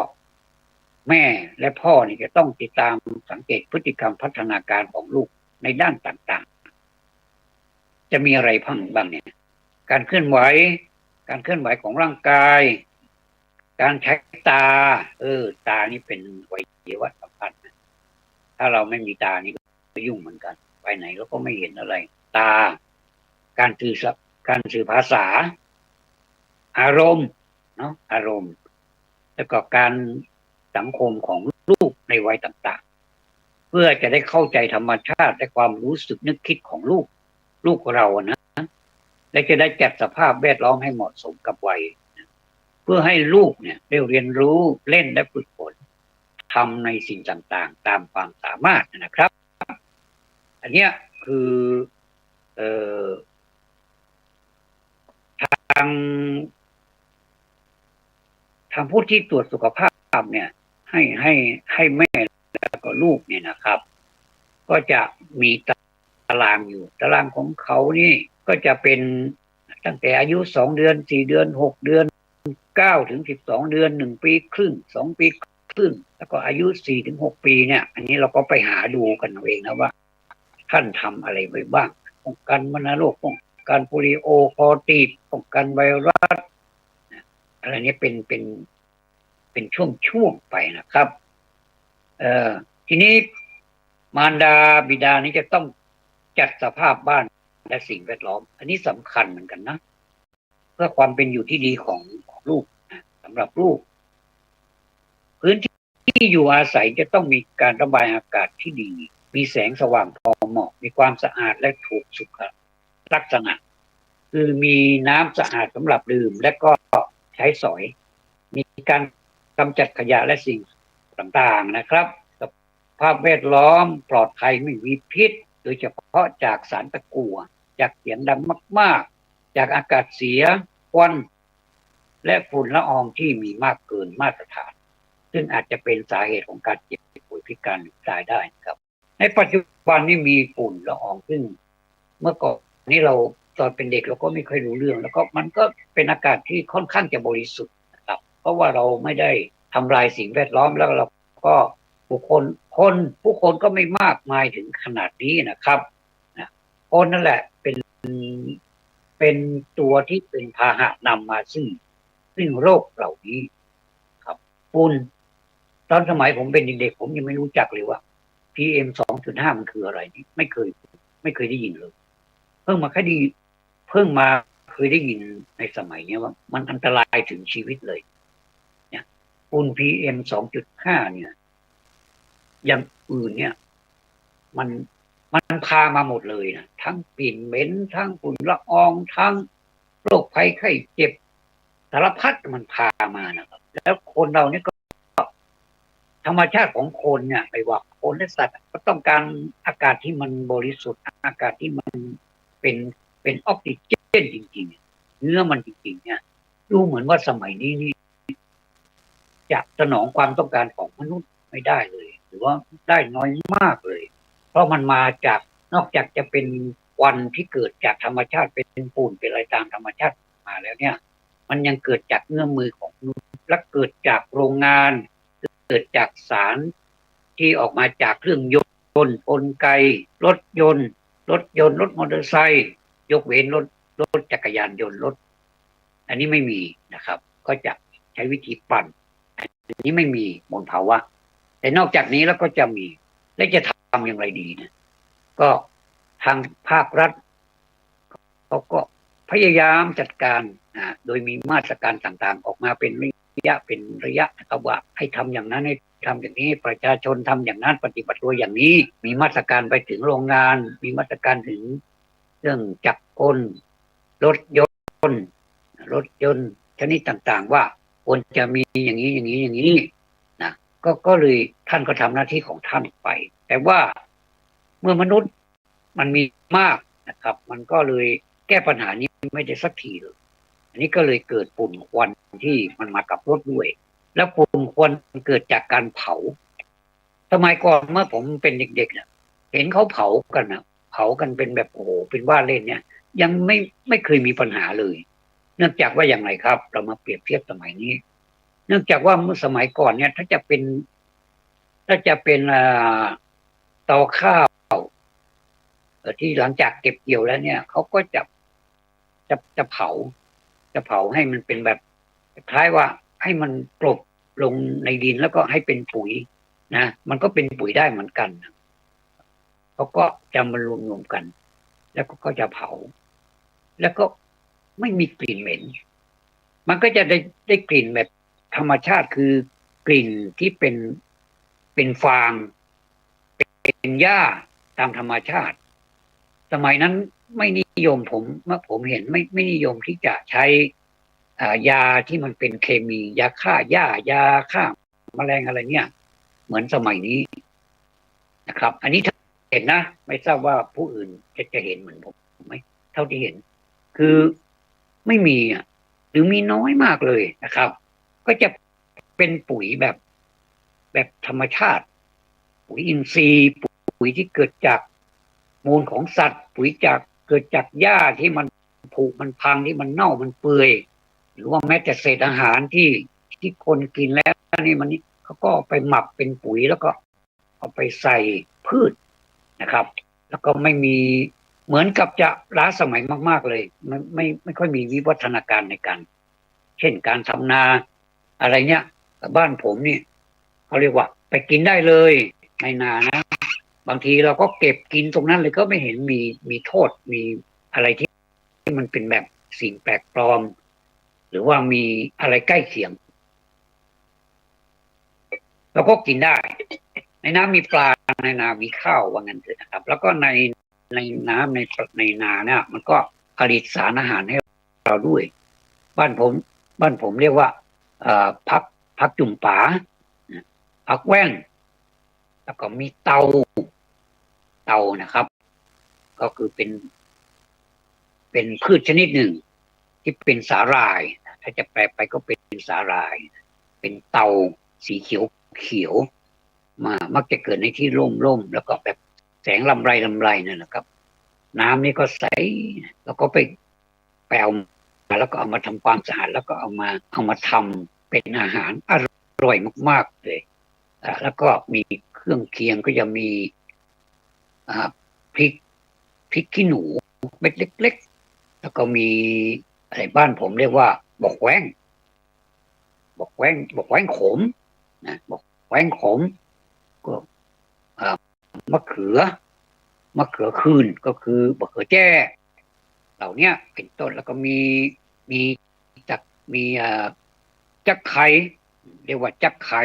[SPEAKER 1] แม่และพ่อนี่จะต้องติดตามสังเกตพฤติกรรมพัฒนาการของลูกในด้านต่างๆจะมีอะไรบ้างเนี่ยการเคลื่อนไหวของร่างกายการใช้ตาตานี่เป็นวัยวะสำคัญถ้าเราไม่มีตานี่ก็ยุ่งเหมือนกันไป ไปไหนเราก็ไม่เห็นอะไรตาการสื่อภาษาอารมณ์เนาะอารมณ์แล้วก็การสังคมของลูกในวัยต่างๆเพื่อจะได้เข้าใจธรรมชาติและความรู้สึกนึกคิดของลูกเรานะและจะได้จัดสภาพแวดล้อมให้เหมาะสมกับวัยเพื่อให้ลูกเนี่ยได้เรียนรู้เล่นและฝึกฝนทำในสิ่งต่างๆตามความสามารถนะครับอันเนี้ยคือเอ่อทางผู้ที่ตรวจสุขภาพเนี่ยให้แม่แล้วก็ลูกเนี่ยนะครับ ก็จะมีตารางอยู่ตารางของเขานี่ก็จะเป็นตั้งแต่อายุ2 เดือน4 เดือน6 เดือน9 ถึง 12 เดือน1 ปีครึ่ง2 ปีครึ่งแล้วก็อายุ4 ถึง 6 ปีเนี่ยอันนี้เราก็ไปหาดูกันเองนะว่าท่านทำอะไรไปบ้างป้องกันวัณโรคป้องกันโปลิโอคอติดป้องกันไวรัสอะไรนี้เป็นช่วงไปนะครับทีนี้มารดาบิดานี้จะต้องจัดสภาพบ้านและสิ่งแวดล้อมอันนี้สำคัญเหมือนกันนะเพื่อความเป็นอยู่ที่ดีของลูกสำหรับลูกพื้นที่อยู่อาศัยจะต้องมีการระบายอากาศที่ดีมีแสงสว่างพอเหมาะมีความสะอาดและถูกสุขลักษณะคือมีน้ำสะอาดสำหรับดื่มและก็ใช้สอยมีการกำจัดขยะและสิ่งต่างๆนะครับสภาพแวดล้อมปลอดภัยไม่มีพิษโดยเฉพาะจากสารตะกั่วจากเสียงดังมากๆจากอากาศเสียควันและฝุ่นละอองที่มีมากเกินมาตรฐานซึ่งอาจจะเป็นสาเหตุของการเจ็บป่วยพิการหรือตายได้ครับในปัจจุบันนี้มีฝุ่นละอองซึ่งเมื่อก่อนนี้เราตอนเป็นเด็กเราก็ไม่เคยรู้เรื่องแล้วก็มันก็เป็นอากาศที่ค่อนข้างจะบริสุทธิ์นะครับเพราะว่าเราไม่ได้ทำลายสิ่งแวดล้อมแล้วเราก็ผู้คนก็ไม่มากมายถึงขนาดนี้นะครับคนนั่นแหละเป็นตัวที่เป็นพาหะนำมาซึ่งโรคเหล่านี้ครับฝุ่นตอนสมัยผมเป็นเด็กๆผมยังไม่รู้จักเลยว่า PM 2.5มันคืออะไรนี่ไม่เคยได้ยินเลยเพิ่งมาเคยได้ยินในสมัยนี้ว่ามันอันตรายถึงชีวิตเลยเนี่ยฝุ่น PM 2.5เนี่ยอย่างอื่นเนี่ยมันพามาหมดเลยนะทั้งกลิ่นเหม็นทั้งฝุ่นละอองทั้งโรคภัยไข้เจ็บสารพัดมันพามานะครับแล้วคนเราเนี่ยก็ธรรมชาติของคนเนี่ยไม่ว่าคนและสัตว์ก็ต้องการอากาศที่มันบริสุทธิ์อากาศที่มันเป็นออกซิเจนจริงๆเนื้อมันจริงๆเนี่ยดูเหมือนว่าสมัยนี้นี่จะสนองความต้องการของมนุษย์ไม่ได้เลยหรือว่าได้น้อยมากเลยเพราะมันมาจากนอกจากจะเป็นควันที่เกิดจากธรรมชาติเป็นฝุ่นเป็นอะไรตามธรรมชาติมาแล้วเนี่ยมันยังเกิดจากเงื่อมมือของมนุษย์และเกิดจากโรงงานเกิดจากสารที่ออกมาจากเครื่องยนต์กลไกรถยนต์รถมอเตอร์ไซค์ยกเว้นรถจักรยานยนต์รถอันนี้ไม่มีนะครับก็จะใช้วิธีปั่นอันนี้ไม่มีมลภาวะแต่นอกจากนี้แล้วก็จะมีและจะทำอย่างไรดีนะก็ทางภาครัฐเขาก็พยายามจัดการโดยมีมาตรการต่างๆออกมาเป็นระยะนะครับว่าให้ทำอย่างนั้นให้ทำอย่างนี้ประชาชนทำอย่างนั้นปฏิบัติตัวอย่างนี้มีมาตรการไปถึงโรงงานมีมาตรการถึงเรื่องจักรกลรถยนต์ชนิดต่างๆว่าควรจะมีอย่างนี้นะก็เลยท่านก็ทำหน้าที่ของท่านไปแต่ว่าเมื่อมนุษย์มันมีมากนะครับมันก็เลยแก้ปัญหานี้ไม่ได้สักทีเลยอันนี้ก็เลยเกิดฝุ่นควันที่มันมากับรถด้วยแล้วฝุ่นควันเกิดจากการเผาสมัยก่อนเมื่อผมเป็นเด็กๆเนี่ยเห็นเขาเผากันนะเผากันเป็นแบบโอ้โหเป็นว่าเล่นเนี่ยยังไม่เคยมีปัญหาเลยเนื่องจากว่าอย่างไรครับเรามาเปรียบเทียบสมัยนี้เนื่องจากว่าเมื่อสมัยก่อนเนี่ยถ้าจะเป็นเตาข้าวที่หลังจากเก็บเกี่ยวแล้วเนี่ยเขาก็จะเผาให้มันเป็นแบบคล้ายว่าให้มันกลบลงในดินแล้วก็ให้เป็นปุ๋ยนะมันก็เป็นปุ๋ยได้เหมือนกัน เขาก็จะมารวมกัน แล้วก็จะเผา แล้วก็ไม่มีกลิ่นเหม็นมันก็จะได้กลิ่นแบบธรรมชาติคือกลิ่นที่เป็นฟางเป็นหญ้าตามธรรมชาติสมัยนั้นไม่นิยมผมเมื่อผมเห็นไม่นิยมที่จะใช้ยาที่มันเป็นเคมียาฆ่าหญ้ายาฆ่าแมลงอะไรเนี่ยเหมือนสมัยนี้นะครับอันนี้เห็นนะไม่ทราบว่าผู้อื่นจะเห็นเหมือนผมไหมเท่าที่เห็นคือไม่มีหรือมีน้อยมากเลยนะครับก็จะเป็นปุ๋ยแบบธรรมชาติปุ๋ยอินทรีย์ปุ๋ยที่เกิดจากมูลของสัตว์ปุ๋ยจากเกิดจากหญ้าที่มันผุมันพังที่มันเน่ามันเปื่อยหรือว่าแม้แต่เศษอาหารที่คนกินแล้วนี่มันเขาก็ไปหมักเป็นปุ๋ยแล้วก็เอาไปใส่พืชนะครับแล้วก็ไม่มีเหมือนกับจะล้าสมัยมากๆเลยไม่ค่อยมีวิวัฒนาการในการเช่นการทำนาอะไรเนี้ยบ้านผมนี่เขาเรียกว่าไปกินได้เลยในนานะบางทีเราก็เก็บกินตรงนั้นเลยก็ไม่เห็นมีโทษมีอะไรที่มันเป็นแบบสิ่งแปลกปลอมหรือว่ามีอะไรใกล้เคียงเราก็กินได้ในน้ำมีปลาในนามีข้าวว่างั้นเถอะนะครับแล้วก็ในน้ำในนาเนี่ยมันก็ผลิตสารอาหารให้เราด้วยบ้านผมบ้านผมเรียกว่าพักจุ่มป๋าพักแว่นแล้วก็มีเตานะครับก็คือเป็นพืชชนิดหนึ่งที่เป็นสาหร่ายถ้าจะแปลไปก็เป็นสาหร่ายเป็นเตาสีเขียวมักจะเกิดในที่ร่มแล้วก็แบบแสงลำไรนั่นแหละครับน้ำนี่ก็ใสแล้วก็ไปแปลมาแล้วก็เอามาทำความสะอาดแล้วก็เอามาทำเป็นอาหารอร่อยมากๆเลยแล้วก็มีเครื่องเคียงก็จะมีพริกขี้หนูเม็ดเล็กๆแล้วก็มีอะไรบ้านผมเรียกว่าบอกแว้งขมนะบอกแว้งขมก็มะเขือคืนก็คือมะเขือแจ้เหล่านี้เป็นต้นแล้วก็มีจักมีจักไข่เรียกว่าจักไข่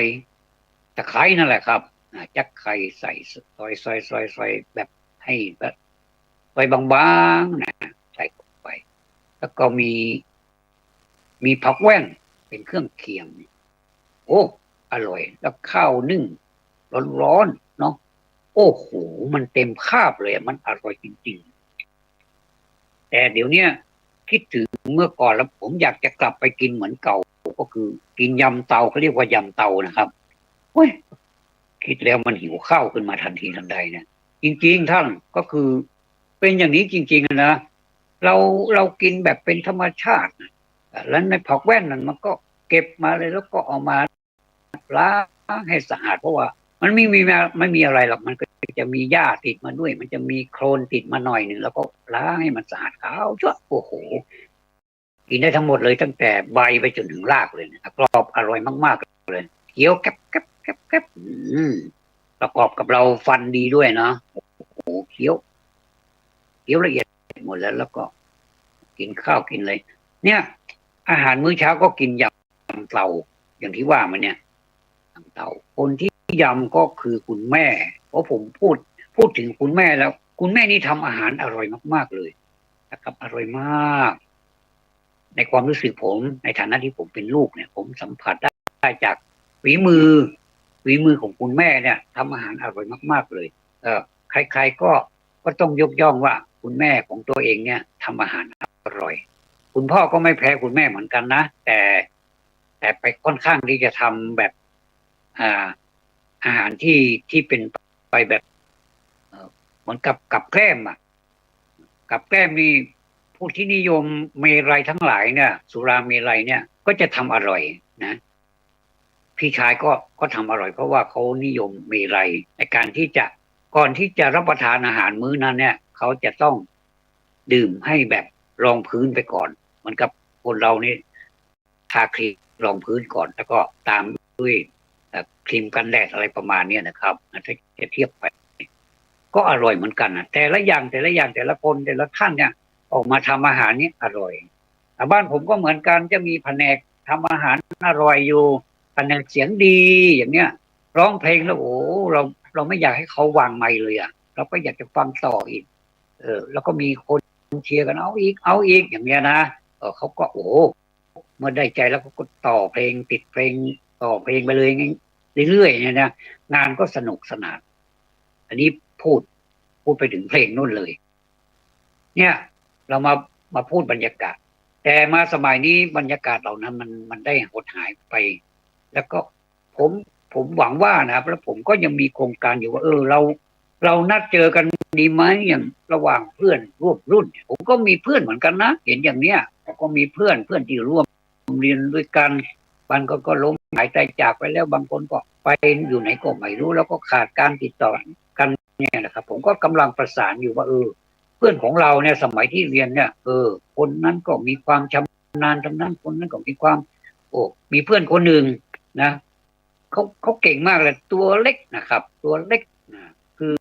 [SPEAKER 1] ตะไคร้นั่นแหละครับจักไข่ใส่ซอยแบบให้แบบซอยบางๆนะใส่เข้าไปแล้วก็มีผักแว่นเป็นเครื่องเคียงโอ้อร่อยแล้วข้าวนึ่งร้อนๆเนาะโอ้โหมันเต็มคาบเลยมันอร่อยจริงๆแต่เดี๋ยวนี้คิดถึงเมื่อก่อนแล้วผมอยากจะกลับไปกินเหมือนเก่าก็คือกินยำเตาเขาเรียกว่ายำเตานะครับเฮ้ยคิดแล้วมันหิวข้าวขึ้นมาทันทีทันใดเนี่ยจริงๆท่านก็คือเป็นอย่างนี้จริงๆนะเรากินแบบเป็นธรรมชาติแล้วในผักแว่นนั้นมันก็เก็บมาเลยแล้วก็เอามาล้างให้สะอาดเพราะว่ามันไม่มีอะไรหรอกมันก็จะมีหญ้าติดมาด้วยมันจะมีโคลนติดมาหน่อยหนึ่งแล้วก็ล้างให้มันสะอาดขาวจ้วโอ้โหกินได้ทั้งหมดเลยตั้งแต่ใบไปจนถึงรากเลยนะกรอบอร่อยมากๆเลยเคี้ยวแก๊บประกอบกับเราฟันดีด้วยเนาะโอ้โหเคี้ยวละเอียดหมดแล้วก็กินข้าวกินเลยเนี่ยอาหารมื้อเช้าก็กินยำเตาอย่างที่ว่ามันเนี่ยยำเตาคนที่ยำก็คือคุณแม่เพราะผมพูดถึงคุณแม่แล้วคุณแม่นี่ทำอาหารอร่อยมากๆเลยนะครับอร่อยมากในความรู้สึกผมในฐานะที่ผมเป็นลูกเนี่ยผมสัมผัสได้จากฝีมือของคุณแม่เนี่ยทำอาหารอร่อยมากๆเลยใครๆก็ต้องยกย่องว่าคุณแม่ของตัวเองเนี่ยทำอาหารอร่อยคุณพ่อก็ไม่แพ้คุณแม่เหมือนกันนะแต่ไปค่อนข้างที่จะทำแบบอาหารที่เป็นไปแบบเหมือนกับแกล้มกับแกล้มนี่ผู้ที่นิยมเมรัยทั้งหลายเนี่ยสุราเมรัยเนี่ยก็จะทำอร่อยนะพี่ชายก็ทำอร่อยเพราะว่าเขานิยมเมรัยในการที่จะก่อนที่จะรับประทานอาหารมื้อนั้นเนี่ยเขาจะต้องดื่มให้แบบรองพื้นไปก่อนเหมือนกับคนเรานี่ทาครีมรองพื้นก่อนแล้วก็ตามด้วยครีมกันแดดอะไรประมาณนี้นะครับถ้าจะเทียบไป ก็อร่อยเหมือนกันนะแต่ละอย่างแต่ละอย่างแต่ละคนแต่ละท่านเนี่ยออกมาทำอาหารนี้อร่อยบ้านผมก็เหมือนกันจะมีแผนกทำอาหารอร่อยอยู่แผนกเสียงดีอย่างเนี้ยร้องเพลงแล้วโอ้เราเราไม่อยากให้เขาวางไมค์เลยอ่ะเราก็อยากจะฟังต่ออีกแล้วก็มีคนเชียร์กันเอาอีกเอาอีกอย่างเงี้ยนะเขาก็โอ้เมื่อได้ใจแล้วก็ต่อเพลงติดเพลงต่อเพลงไปเลยเรื่อยๆเนี่ยนะงานก็สนุกสนานอันนี้พูดพูดไปถึงเพลงนู่นเลยเนี่ยเรามาพูดบรรยากาศแต่มาสมัยนี้บรรยากาศเหล่านั้นมันได้หดหายไปแล้วก็ผมผมหวังว่านะครับแล้วผมก็ยังมีโครงการอยู่ว่าเรานัดเจอกันดีไหมอย่างระหว่างเพื่อนร่วมรุ่นผมก็มีเพื่อนเหมือนกันนะเห็นอย่างเนี้ยผมก็มีเพื่อนที่ร่วมเรียนด้วยกันบางคนก็ล้มหายใจจากไปแล้วบางคนก็ไปอยู่ไหนก็ไม่รู้แล้วก็ขาดการติดต่อกันเนี่ยนะครับผมก็กำลังประสานอยู่ว่าเพื่อนของเราเนี่ยสมัยที่เรียนเนี่ยคนนั้นก็มีความชำนาญทางนั้นคนนั้นก็มีความมีเพื่อนคนหนึ่งนะเขาเก่งมากเลยตัวเล็กนะครับตัวเล็กนะคือ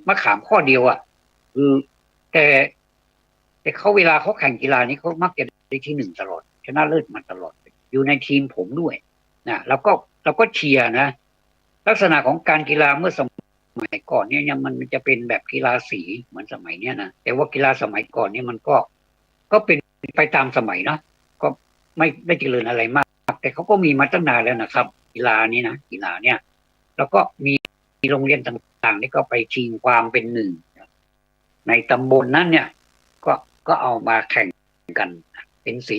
[SPEAKER 1] มะขามข้อเดียวอ่ะคือแต่แต่เขาเวลาเขาแข่งกีฬานี้เขามักจะได้ที่หนึ่งตลอดชนะเลิศมาตลอดอยู่ในทีมผมด้วยนะแล้วก็เชียร์นะลักษณะของการกีฬาเมื่อสมัยก่อนเนี่ยยังมันจะเป็นแบบกีฬาสีเหมือนสมัยเนี้ยนะแต่ว่ากีฬาสมัยก่อนเนี่ยมันก็เป็นไปตามสมัยเนาะก็ไม่เจริญอะไรมากแต่เขาก็มีมาตั้งนานแล้วนะครับกีฬานี้นะกีฬาเนี่ยแล้วก็มีโรงเรียนต่างๆนี่ก็ไปชิงความเป็นหนึ่งในตำบลนั้นเนี่ยก็ก็เอามาแข่งกันเป็นสี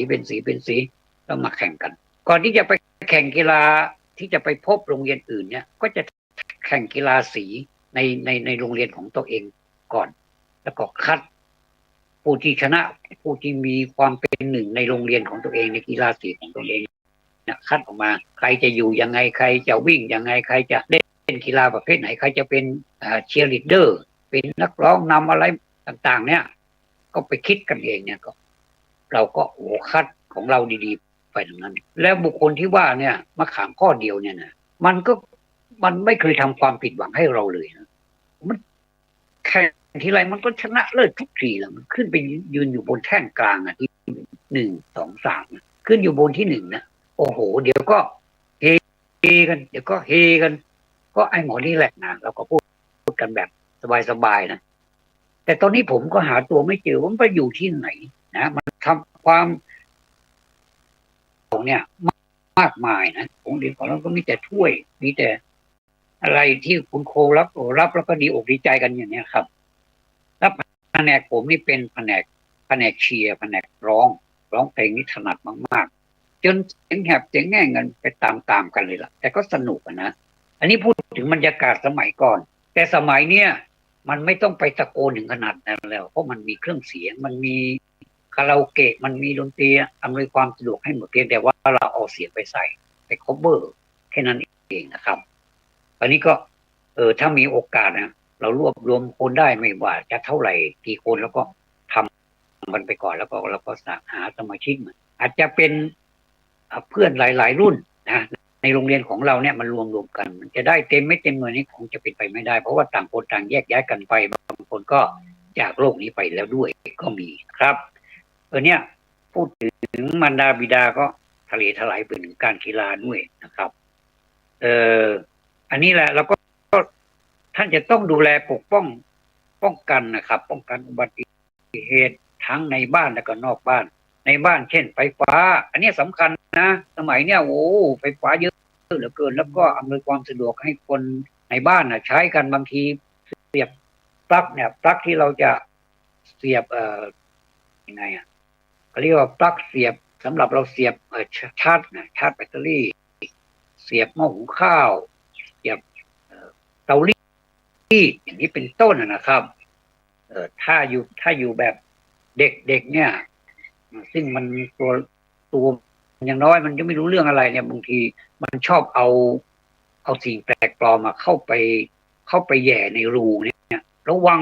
[SPEAKER 1] แล้วมาแข่งกันก่อนที่จะไปแข่งกีฬาที่จะไปพบโรงเรียนอื่นเนี่ยก็จะแข่งกีฬาสีในโรงเรียนของตัวเองก่อนแล้วก็คัดผู้ที่ชนะผู้ที่มีความเป็นหนึ่งในโรงเรียนของตัวเองในกีฬาสีของตัวเองนะคัดออกมาใครจะอยู่ยังไงใครจะวิ่งยังไงใครจะเล่นกีฬาประเภทไหนใครจะเป็นเชียร์ลีดเดอร์เป็นนักร้องนำอะไรต่างๆเนี่ยก็ไปคิดกันเองเนี่ยก็เราก็คัดของเราดีๆไปตรงนั้น แล้วบุคคลที่ว่าเนี่ยมะขามข้อเดียวเนี่ยนะมันไม่เคยทำความผิดหวังให้เราเลยนะมันแข่งทีไรมันก็ชนะเลิศทุกทีแล้วมันขึ้นไปยืนอยู่บนแท่นกลางอ่ะที่1 2 3ขึ้นอยู่บนที่หนึ่งนะโอ้โหเดี๋ยวก็เฮกันเดี๋ยวก็เฮกันก็ไอ้หมอนี่แหละนะเราก็พูดกันแบบสบายๆนะแต่ตอนนี้ผมก็หาตัวไม่เจอว่ามันไปอยู่ที่ไหนนะมันทำความเนี่ยมากมายนะของเรียนของเราก็มีแต่ถ้วยมีแต่อะไรที่คุณโครับแล้วก็ดีอกดีใจกันอย่างนี้ครับแล้วแผนกผมนี่เป็นแผนกเชียร์แผนกร้องเพลงนี่ถนัดมากๆจนเสียงแหบเสียงแง่งกันไปตามกันเลยล่ะแต่ก็สนุกนะอันนี้พูดถึงบรรยากาศสมัยก่อนแต่สมัยเนี้ยมันไม่ต้องไปตะโกนถึงขนาดนั้นแล้วเพราะมันมีเครื่องเสียงมันมีคาราโอเกะมันมีดนตรีอำนวยความสะดวกให้หมดเพียงแต่ว่าเราเอาเสียงไปใส่ไป cover แค่นั้นเองนะครับอันนี้ก็ถ้ามีโอกาสนะเรารวบรวมคนได้ไม่ว่าจะเท่าไหร่กี่คนแล้วก็ทำมันไปก่อนแล้วก็เราก็หาสมาชิกอาจจะเป็นเพื่อนหลายๆรุ่นนะในโรงเรียนของเราเนี่ยมันรวมกันมันจะได้เต็มไม่เต็มเลยนี่คงจะเป็นไปไม่ได้เพราะว่าต่างคนต่างแยกย้ายกันไปบางคนก็จากโลกนี้ไปแล้วด้วยก็มีครับเนี่ยพูดถึงมารดาบิดาก็ทะเลถลายไปถึงการกีฬาด้วยนะครับอันนี้แหละเราก็ท่านจะต้องดูแลปกป้องกันนะครับป้องกันอุบัติเหตุทั้งในบ้านและก็นอกบ้านในบ้านเช่นไฟฟ้าอันนี้สำคัญนะสมัยเนี้ยไฟฟ้าเยอะเหลือเกินแล้วก็อำนวยความสะดวกให้คนในบ้านใช้กันบางทีเสียบปลั๊กเนี่ยปลั๊กที่เราจะเสียบยังไงเขาเรียกว่าปลั๊กเสียบสำหรับเราเสียบชาร์จแบตเตอรี่เสียบหม้อหุงข้าวเสียบเตารีดอย่างนี้เป็นต้นนะครับถ้าอยู่แบบเด็กเนี่ยซึ่งมันตัวอย่างน้อยมันจะไม่รู้เรื่องอะไรเนี่ยบางทีมันชอบเอาสิ่งแปลกปลอมมาเข้าไปแย่ในรูเนี่ยระวัง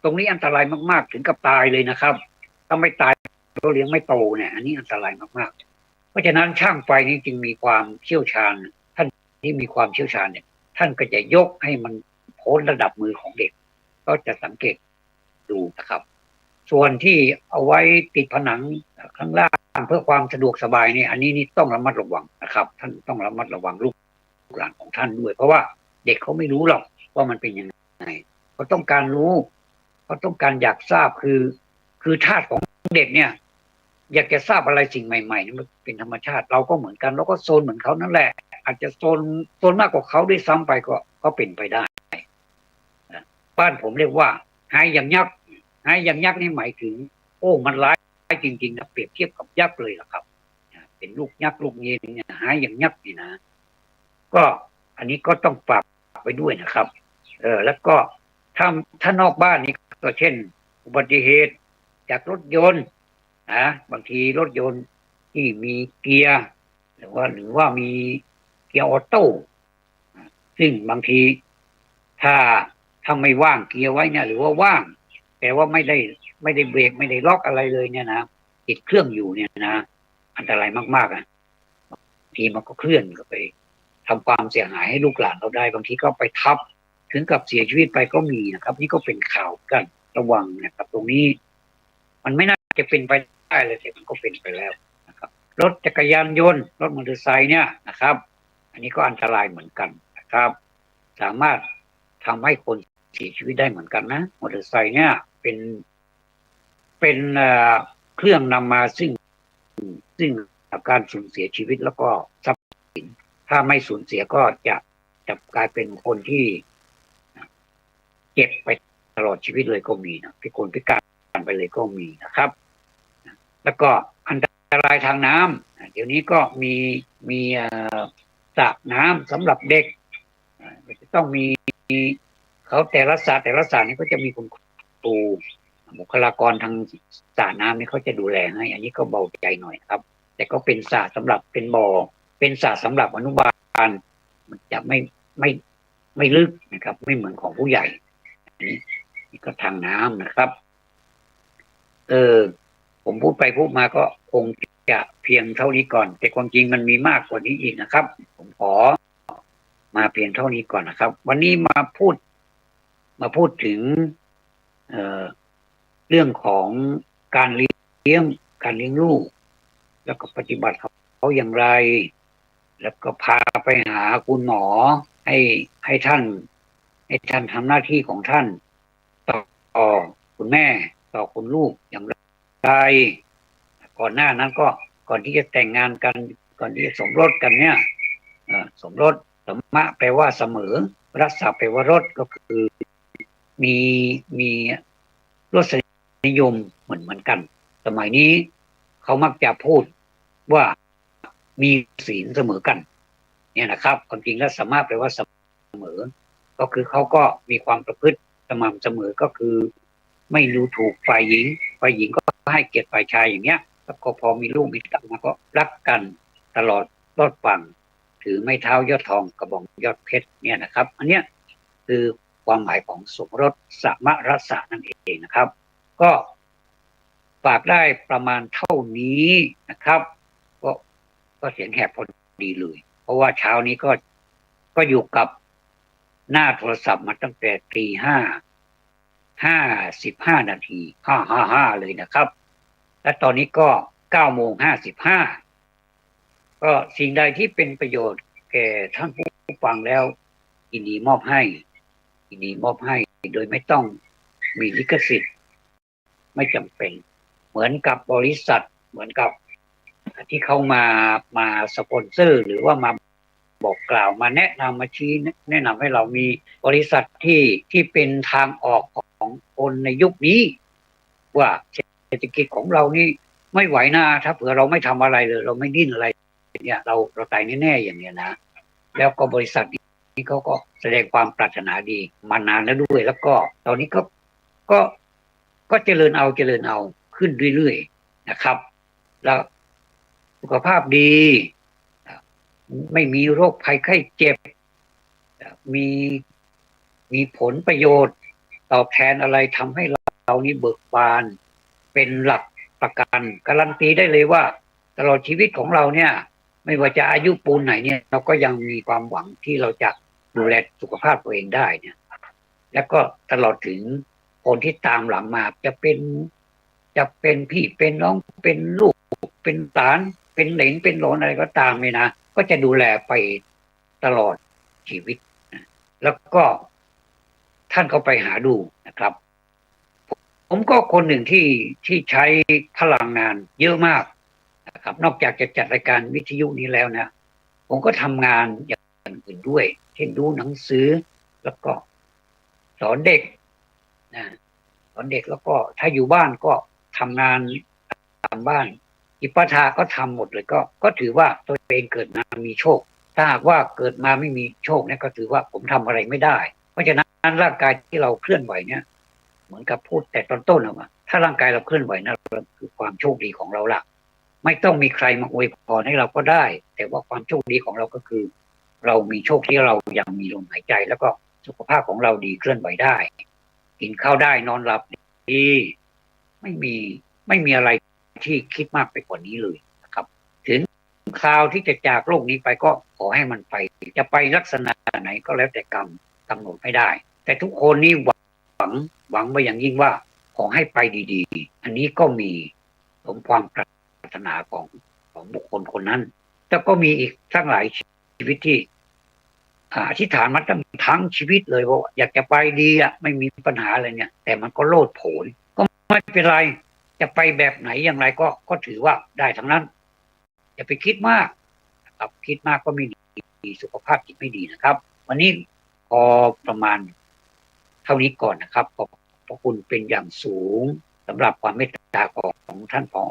[SPEAKER 1] ตรงนี้อันตรายมากๆถึงกับตายเลยนะครับถ้าไม่ตายเราเลี้ยงไม่โตเนี่ยอันนี้อันตรายมากๆเพราะฉะนั้นช่างไฟนี้จึงมีความเชี่ยวชาญท่านที่มีความเชี่ยวชาญเนี่ยท่านก็จะยกให้มันพ้นระดับมือของเด็ก ก็จะสังเกตดูนะครับส่วนที่เอาไว้ติดผนังข้างล่างเพื่อความสะดวกสบายเนี่ยอันนี้นี่ต้องระมัดระวังนะครับท่านต้องระมัดระวังลูกหลานของท่านด้วยเพราะว่าเด็กเขาไม่รู้หรอกว่ามันเป็นยังไงเขาต้องการรู้เขาต้องการอยากทราบคือธาตุของเด็กเนี่ยอยากจะทราบอะไรสิ่งใหม่ๆนี่มันเป็นธรรมชาติเราก็เหมือนกันเราก็โซนเหมือนเขานั่นแหละอาจจะโซนมากกว่าเขาด้วยซ้ำไปก็เป็นไปได้บ้านผมเรียกว่าหายอย่างยักษ์หายอย่างยักษ์นี่หมายถึงโอ้มันร้ายจริงๆนะเปรียบเทียบกับยักษ์เลยล่ะครับเป็นลูกยักษ์ลูกเย็นเนี่ยหายอย่างยักษ์นี่นะก็อันนี้ก็ต้องปรับไปด้วยนะครับแล้วก็ถ้านอกบ้านนี่ก็เช่นอุบัติเหตุจากรถยนต์นะบางทีรถยนต์ที่มีเกียร์หรือว่ามีเกียร์ออโต้ซึ่งบางทีถ้าไม่ว่างเกียร์ไว้เนี่ยหรือว่าว่างแต่ว่าไม่ได้เบรกไม่ได้ล็อกอะไรเลยเนี่ยนะติดเครื่องอยู่เนี่ยนะอันตรายมากๆทีมันก็เคลื่อนก็ไปทำความเสียหายให้ลูกหลานเราได้บางทีก็ไปทับถึงกับเสียชีวิตไปก็มีนะครับนี่ก็เป็นข่าวกันระวังนะครับตรงนี้มันไม่น่าจะเป็นไปได้เลยแต่มันก็เป็นไปแล้วนะครับรถจักรยานยนต์รถมอเตอร์ไซค์เนี่ยนะครับอันนี้ก็อันตรายเหมือนกันนะครับสามารถทำให้คนเสียชีวิตได้เหมือนกันนะมอเตอร์ไซค์เนี่ยเป็นเครื่องนำมาซึ่งการสูญเสียชีวิตแล้วก็ทรัพย์สินถ้าไม่สูญเสียก็จะกลายเป็นคนที่เจ็บไปตลอดชีวิตเลยก็มีนะพิการไปเลยก็มีนะครับแล้วก็อันตรายทางน้ำเดี๋ยวนี้ก็มีสระน้ำสำหรับเด็กจะต้องมีเขาแต่ละสระนี่ก็จะมีคุณครูบุคลากรทางสระน้ำนี่เขาจะดูแลให้อันนี้ก็เบาใจหน่อยครับแต่ก็เป็นสระสำหรับเป็นบ่อเป็นสระสำหรับอนุบาลมันจะไม่ลึกนะครับไม่เหมือนของผู้ใหญ่นี่ก็ทางน้ำนะครับผมพูดไปพูดมาก็คงจะเพียงเท่านี้ก่อนแต่ความจริงมันมีมากกว่านี้อีกนะครับผมขอมาเพียงเท่านี้ก่อนนะครับวันนี้มาพูดถึงเรื่องของการเลี้ยงลูกแล้วก็ปฏิบัติเขาอย่างไรแล้วก็พาไปหาคุณหมอให้ท่านทำหน้าที่ของท่านต่อคุณแม่ต่อคุณลูกอย่างไรก่อนหน้านั้นก็ก่อนที่จะแต่งงานกันก่อนที่จะสมรสกันเนี่ยสมรสสมะแปลว่าเสมอรัศแปลว่ารสก็คือมีรสนิยมเหมือนกันสมัยนี้เขามักจะพูดว่ามีศีลเสมอกันเนี่ยนะครับความจริงแล้วสมะแปลว่าเสมอก็คือเขาก็มีความประพฤติสม่ำเสมอก็คือไม่ดูถูกฝ่ายหญิงก็ให้เกียรติฝ่ายชายอย่างเงี้ยแล้วก็พอมีลูกมีเต้ามาก็รักกันตลอดรอดฝั่งถือไม้เท้ายอดทองกระบองยอดเพชรเนี่ยนะครับอันเนี้ยคือความหมายของสมรสสมรสะนั่นเองนะครับก็ฝากได้ประมาณเท่านี้นะครับก็เสียงแหบพอดีเลยเพราะว่าเช้านี้ก็อยู่กับหน้าโทรศัพท์มาตั้งแต่ตี5:55นาที5:55เลยนะครับและตอนนี้ก็9:55ก็สิ่งใดที่เป็นประโยชน์แก่ท่านผู้ฟังแล้วยินดีมอบให้โดยไม่ต้องมีลิขสิทธิ์ไม่จำเป็นเหมือนกับบริษัทเหมือนกับที่เขามาสปอนเซอร์หรือว่ามาบอกกล่าวมาแนะนำมาชี้แนะนำให้เรามีบริษัทที่เป็นทางออกของคนในยุคนี้ว่าเศรษฐกิจของเรานี่ไม่ไหวนะถ้าเผื่อเราไม่ทำอะไรเลยเราไม่ดิ้นอะไรเนี่ยเราตายแน่ๆอย่างเนี้ยนะแล้วก็บริษัทนี้เขาก็แสดงความปรารถนาดีมานานแล้วด้วยแล้วก็ตอนนี้ก็เจริญเอาขึ้นเรื่อยๆนะครับแล้วสุขภาพดีไม่มีโรคภัยไข้เจ็บมีผลประโยชน์ตอบแทนอะไรทำให้เรานี่เบิกบานเป็นหลักประกันการันตีได้เลยว่าตลอดชีวิตของเราเนี่ยไม่ว่าจะอายุปูนไหนเนี่ยเราก็ยังมีความหวังที่เราจะดูแลสุขภาพตัวเองได้เนี่ย แล้วก็ตลอดถึงคนที่ตามหลังมาจะเป็นพี่เป็นน้องเป็นลูกเป็นหลานเป็นเหลนเป็นหลานอะไรก็ตามเนี่ยนะก็จะดูแลไปตลอดชีวิตแล้วก็ท่านก็ไปหาดูนะครับ ผมก็คนหนึ่งที่ใช้พลังงานเยอะมากนะครับนอกจากจะจัดรายการวิทยุนี้แล้วนะผมก็ทำงานอย่างอื่นด้วยเช่นดูหนังสือแล้วก็สอนเด็กนะสอนเด็กแล้วก็ถ้าอยู่บ้านก็ทำงานตามบ้านอิปทาก็ทำหมดเลยก็ถือว่าตัวเองเกิดมามีโชคถ้าหากว่าเกิดมาไม่มีโชคเนี่ยก็ถือว่าผมทำอะไรไม่ได้เพราะฉะนั้นร่างกายที่เราเคลื่อนไหวเนี่ยเหมือนกับพูดแต่ตอนต้นออกมาถ้าร่างกายเราเคลื่อนไหวนั่นคือความโชคดีของเราละไม่ต้องมีใครมาอวยพรให้เราก็ได้แต่ว่าความโชคดีของเราก็คือเรามีโชคที่เรายังมีลมหายใจแล้วก็สุขภาพของเราดีเคลื่อนไหวได้กินข้าวได้นอนหลับดีไม่มีอะไรที่คิดมากไปกว่านี้เลยนะครับถึงคราวที่จะจากโลกนี้ไปก็ขอให้มันไปจะไปลักษณะไหนก็แล้วแต่กรรมกำหนดไม่ได้แต่ทุกคนนี่หวังไว้อย่างยิ่งว่าขอให้ไปดีๆอันนี้ก็มีสมความปรารถนาของบุคคลคนนั้นแต่ก็มีอีกทั้งหลายชีวิตที่อธิษฐานมาตั้งทั้งชีวิตเลยว่าอยากจะไปดีอ่ะไม่มีปัญหาอะไรเนี่ยแต่มันก็โลดโผนก็ไม่เป็นไรจะไปแบบไหนอย่างไรก็ถือว่าได้ทั้งนั้นอย่าไปคิดมากนะครับคิดมากก็ไม่ดีสุขภาพจิตไม่ดีนะครับวันนี้พอประมาณเท่านี้ก่อนนะครับขอบพระคุณเป็นอย่างสูงสำหรับความเมตตาของท่านผอ.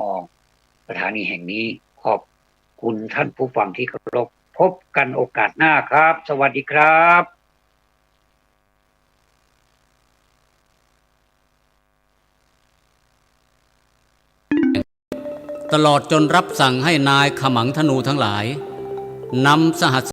[SPEAKER 1] สถานีแห่งนี้ขอบคุณท่านผู้ฟังที่เคารพพบกันโอกาสหน้าครับ สวัสดีครับ
[SPEAKER 2] ตลอดจนรับสั่งให้นายขมังธนูทั้งหลายนำสหัส